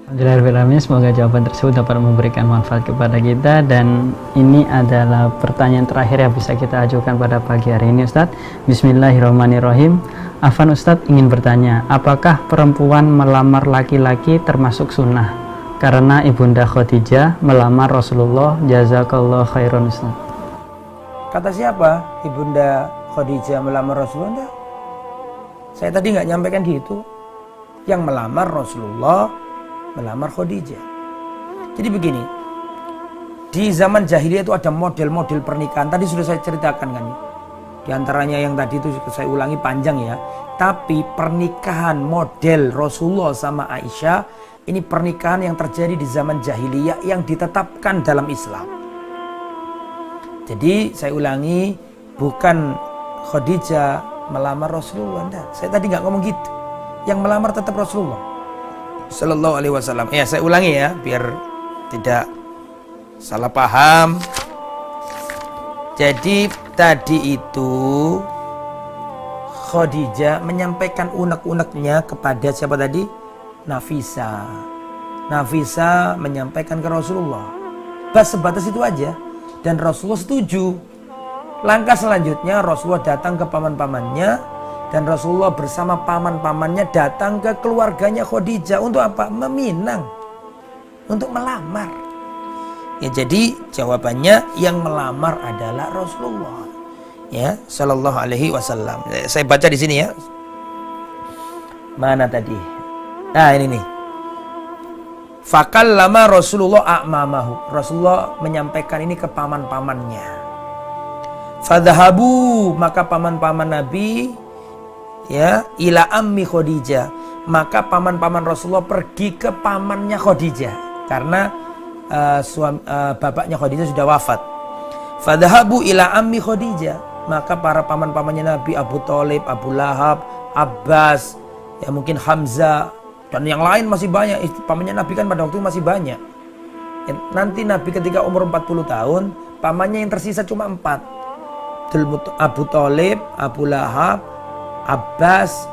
Alhamdulillah, semoga jawaban tersebut dapat memberikan manfaat kepada kita. Dan ini adalah pertanyaan terakhir yang bisa kita ajukan pada pagi hari ini, Ustadz. Bismillahirrahmanirrahim. Afan, Ustadz ingin bertanya, apakah perempuan melamar laki-laki termasuk sunnah? Karena Ibunda Khadijah melamar Rasulullah. Jazakallah khairan, Ustadz. Kata siapa Ibunda Khadijah melamar Rasulullah? Saya tadi nggak nyampaikan gitu. Yang melamar Rasulullah melamar Khadijah. Jadi begini, di zaman jahiliyah itu ada model-model pernikahan. Tadi sudah saya ceritakan kan. Di antaranya yang tadi itu saya ulangi panjang ya. Tapi pernikahan model Rasulullah sama Aisyah, ini pernikahan yang terjadi di zaman jahiliyah yang ditetapkan dalam Islam. Jadi saya ulangi, bukan Khadijah melamar Rasulullah. Enggak. Saya tadi nggak ngomong gitu. Yang melamar tetap Rasulullah Sallallahu Alaihi Wasallam. Ya, saya ulangi ya, biar tidak salah paham. Jadi tadi itu Khadijah menyampaikan unek-uneknya kepada siapa tadi? Nafisa. Nafisa menyampaikan ke Rasulullah. Sebatas itu aja. Dan Rasulullah setuju. Langkah selanjutnya Rasulullah datang ke paman-pamannya. Dan Rasulullah bersama paman-pamannya datang ke keluarganya Khadijah. Untuk apa? Meminang. Untuk melamar. Ya, jadi jawabannya yang melamar adalah Rasulullah. Ya, Sallallahu Alaihi Wasallam. Saya baca di sini ya. Mana tadi? Nah, ini nih. Fakallama Rasulullah a'mamahu. Rasulullah menyampaikan ini ke paman-pamannya. Fadhahabu, maka paman-paman Nabi ya ila ammi Khadijah, maka paman-paman Rasulullah pergi ke pamannya Khadijah karena bapaknya Khadijah sudah wafat. Fadhahabu ila ammi Khadijah, maka para paman-pamannya Nabi, Abu Thalib, Abu Lahab, Abbas, ya mungkin Hamzah dan yang lain masih banyak. Pamannya Nabi kan pada waktu itu masih banyak. Ya, nanti Nabi ketika umur 40 tahun, pamannya yang tersisa cuma 4. Abu Thalib, Abu Lahab, Abbas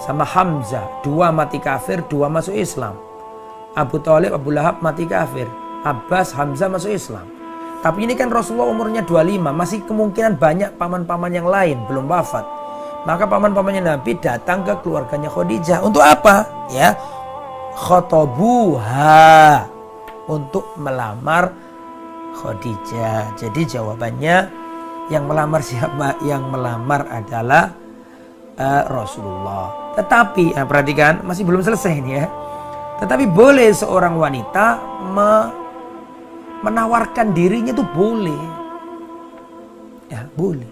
sama Hamzah. 2 mati kafir, 2 masuk Islam. Abu Thalib, Abu Lahab mati kafir, Abbas, Hamzah masuk Islam. Tapi ini kan Rasulullah umurnya 25, masih kemungkinan banyak paman-paman yang lain belum wafat. Maka paman-pamannya Nabi datang ke keluarganya Khadijah. Untuk apa? Ya, khotobuha, untuk melamar Khadijah. Jadi jawabannya yang melamar siapa? Yang melamar adalah Rasulullah. Tetapi perhatikan, masih belum selesai ini ya. Tetapi boleh seorang wanita menawarkan dirinya, itu boleh. Ya, boleh.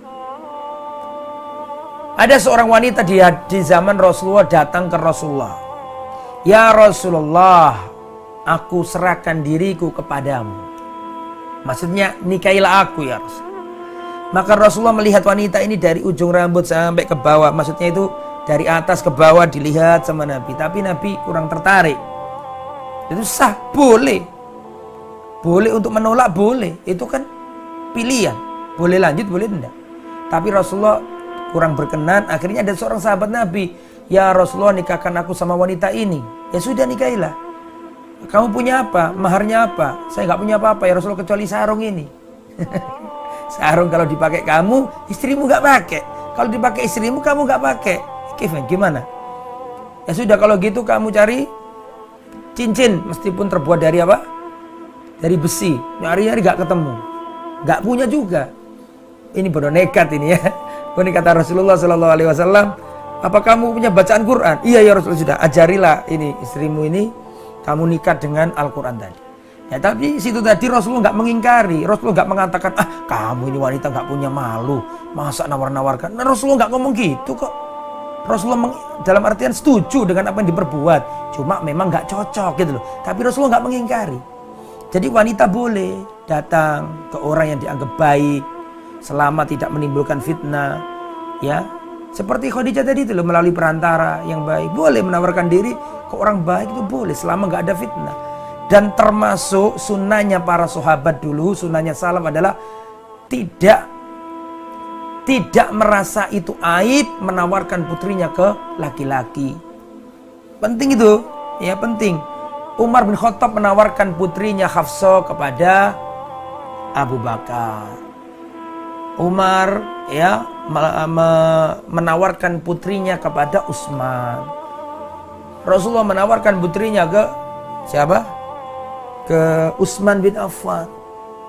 Ada seorang wanita di zaman Rasulullah datang ke Rasulullah. Ya Rasulullah, aku serahkan diriku kepadamu. Maksudnya nikahilah aku ya Rasul. Maka Rasulullah melihat wanita ini dari ujung rambut sampai ke bawah. Maksudnya itu dari atas ke bawah dilihat sama Nabi. Tapi Nabi kurang tertarik. Itu sah, boleh. Boleh untuk menolak, boleh. Itu kan pilihan. Boleh lanjut, boleh tidak. Tapi Rasulullah kurang berkenan. Akhirnya ada seorang sahabat Nabi. Ya Rasulullah, nikahkan aku sama wanita ini. Ya sudah, nikahilah. Kamu punya apa? Maharnya apa? Saya nggak punya apa-apa ya Rasulullah, kecuali sarung ini. Sarung kalau dipakai kamu, istrimu nggak pakai. Kalau dipakai istrimu, kamu nggak pakai. Gimana? Ya sudah, kalau gitu kamu cari cincin, meskipun terbuat dari apa? Dari besi. Nyari-nyari nggak ketemu, nggak punya juga. Ini bodoh nekat ini ya. Ini kata Rasulullah Sallallahu Alaihi Wasallam, apa kamu punya bacaan Quran? Iya ya Rasulullah, sudah ajarilah ini istrimu ini, kamu nikah dengan Al-Quran tadi. Ya, tapi situ tadi Rasulullah nggak mengingkari. Rasulullah nggak mengatakan, kamu ini wanita nggak punya malu, masa nawar-nawarkan. Nah, Rasulullah nggak ngomong gitu kok. Rasulullah dalam artian setuju dengan apa yang diperbuat, cuma memang nggak cocok gitu loh. Tapi Rasulullah nggak mengingkari. Jadi wanita boleh datang ke orang yang dianggap baik selama tidak menimbulkan fitnah, ya, Seperti Khadijah tadi itu loh, melalui perantara yang baik. Boleh menawarkan diri ke orang baik itu boleh, selama nggak ada fitnah. Dan termasuk sunnahnya para sahabat dulu, sunnahnya salaf adalah tidak merasa itu aib menawarkan putrinya ke laki-laki. Penting itu, ya penting. Umar bin Khattab menawarkan putrinya Hafsah kepada Abu Bakar. Umar ya menawarkan putrinya kepada Utsman. Rasulullah menawarkan putrinya ke siapa? Ke Utsman bin Affan.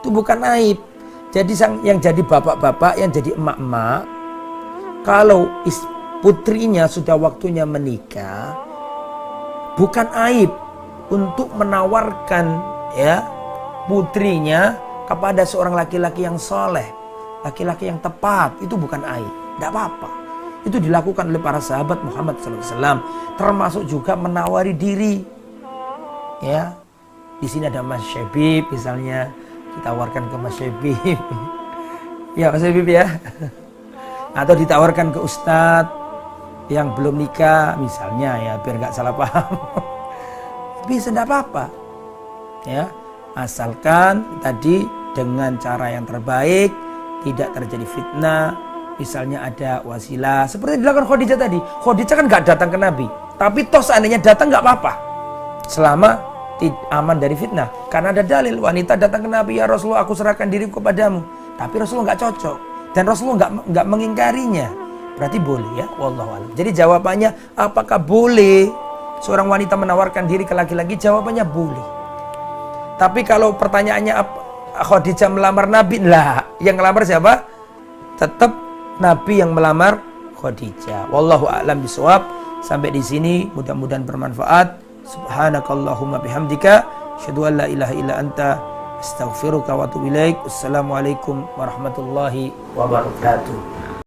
Itu bukan aib. Jadi yang jadi bapak-bapak, yang jadi emak-emak, kalau putrinya sudah waktunya menikah, bukan aib untuk menawarkan ya putrinya kepada seorang laki-laki yang soleh, laki-laki yang tepat. Itu bukan aib, tidak apa-apa. Itu dilakukan oleh para sahabat Muhammad SAW, termasuk juga menawari diri. Ya, di sini ada Mas Syebib misalnya, ditawarkan ke Mas Syebib, ya Mas Syebib ya, atau ditawarkan ke Ustadz yang belum nikah misalnya ya, biar nggak salah paham. Bisa, tidak apa-apa. Ya, asalkan tadi dengan cara yang terbaik, tidak terjadi fitnah. Misalnya ada wasilah seperti yang dilakukan Khadijah tadi. Khadijah kan nggak datang ke Nabi, tapi toh seandainya datang nggak apa-apa, selama aman dari fitnah. Karena ada dalil, wanita datang ke Nabi, ya Rasulullah aku serahkan diriku kepadamu. Tapi Rasulullah nggak cocok dan Rasulullah nggak mengingkarinya. Berarti boleh ya, wallahu a'lam. Jadi jawabannya, apakah boleh seorang wanita menawarkan diri ke laki-laki? Jawabannya boleh. Tapi kalau pertanyaannya Khadijah melamar Nabi, lah yang melamar siapa? Tetap Nabi yang melamar Khadijah. Wallahu a'lam bishawab. Sampai di sini mudah-mudahan bermanfaat. Subhanakallahumma bihamdika asyhadu an la ilaha illa anta astaghfiruka wa atubu ilaik. Assalamualaikum warahmatullahi wabarakatuh.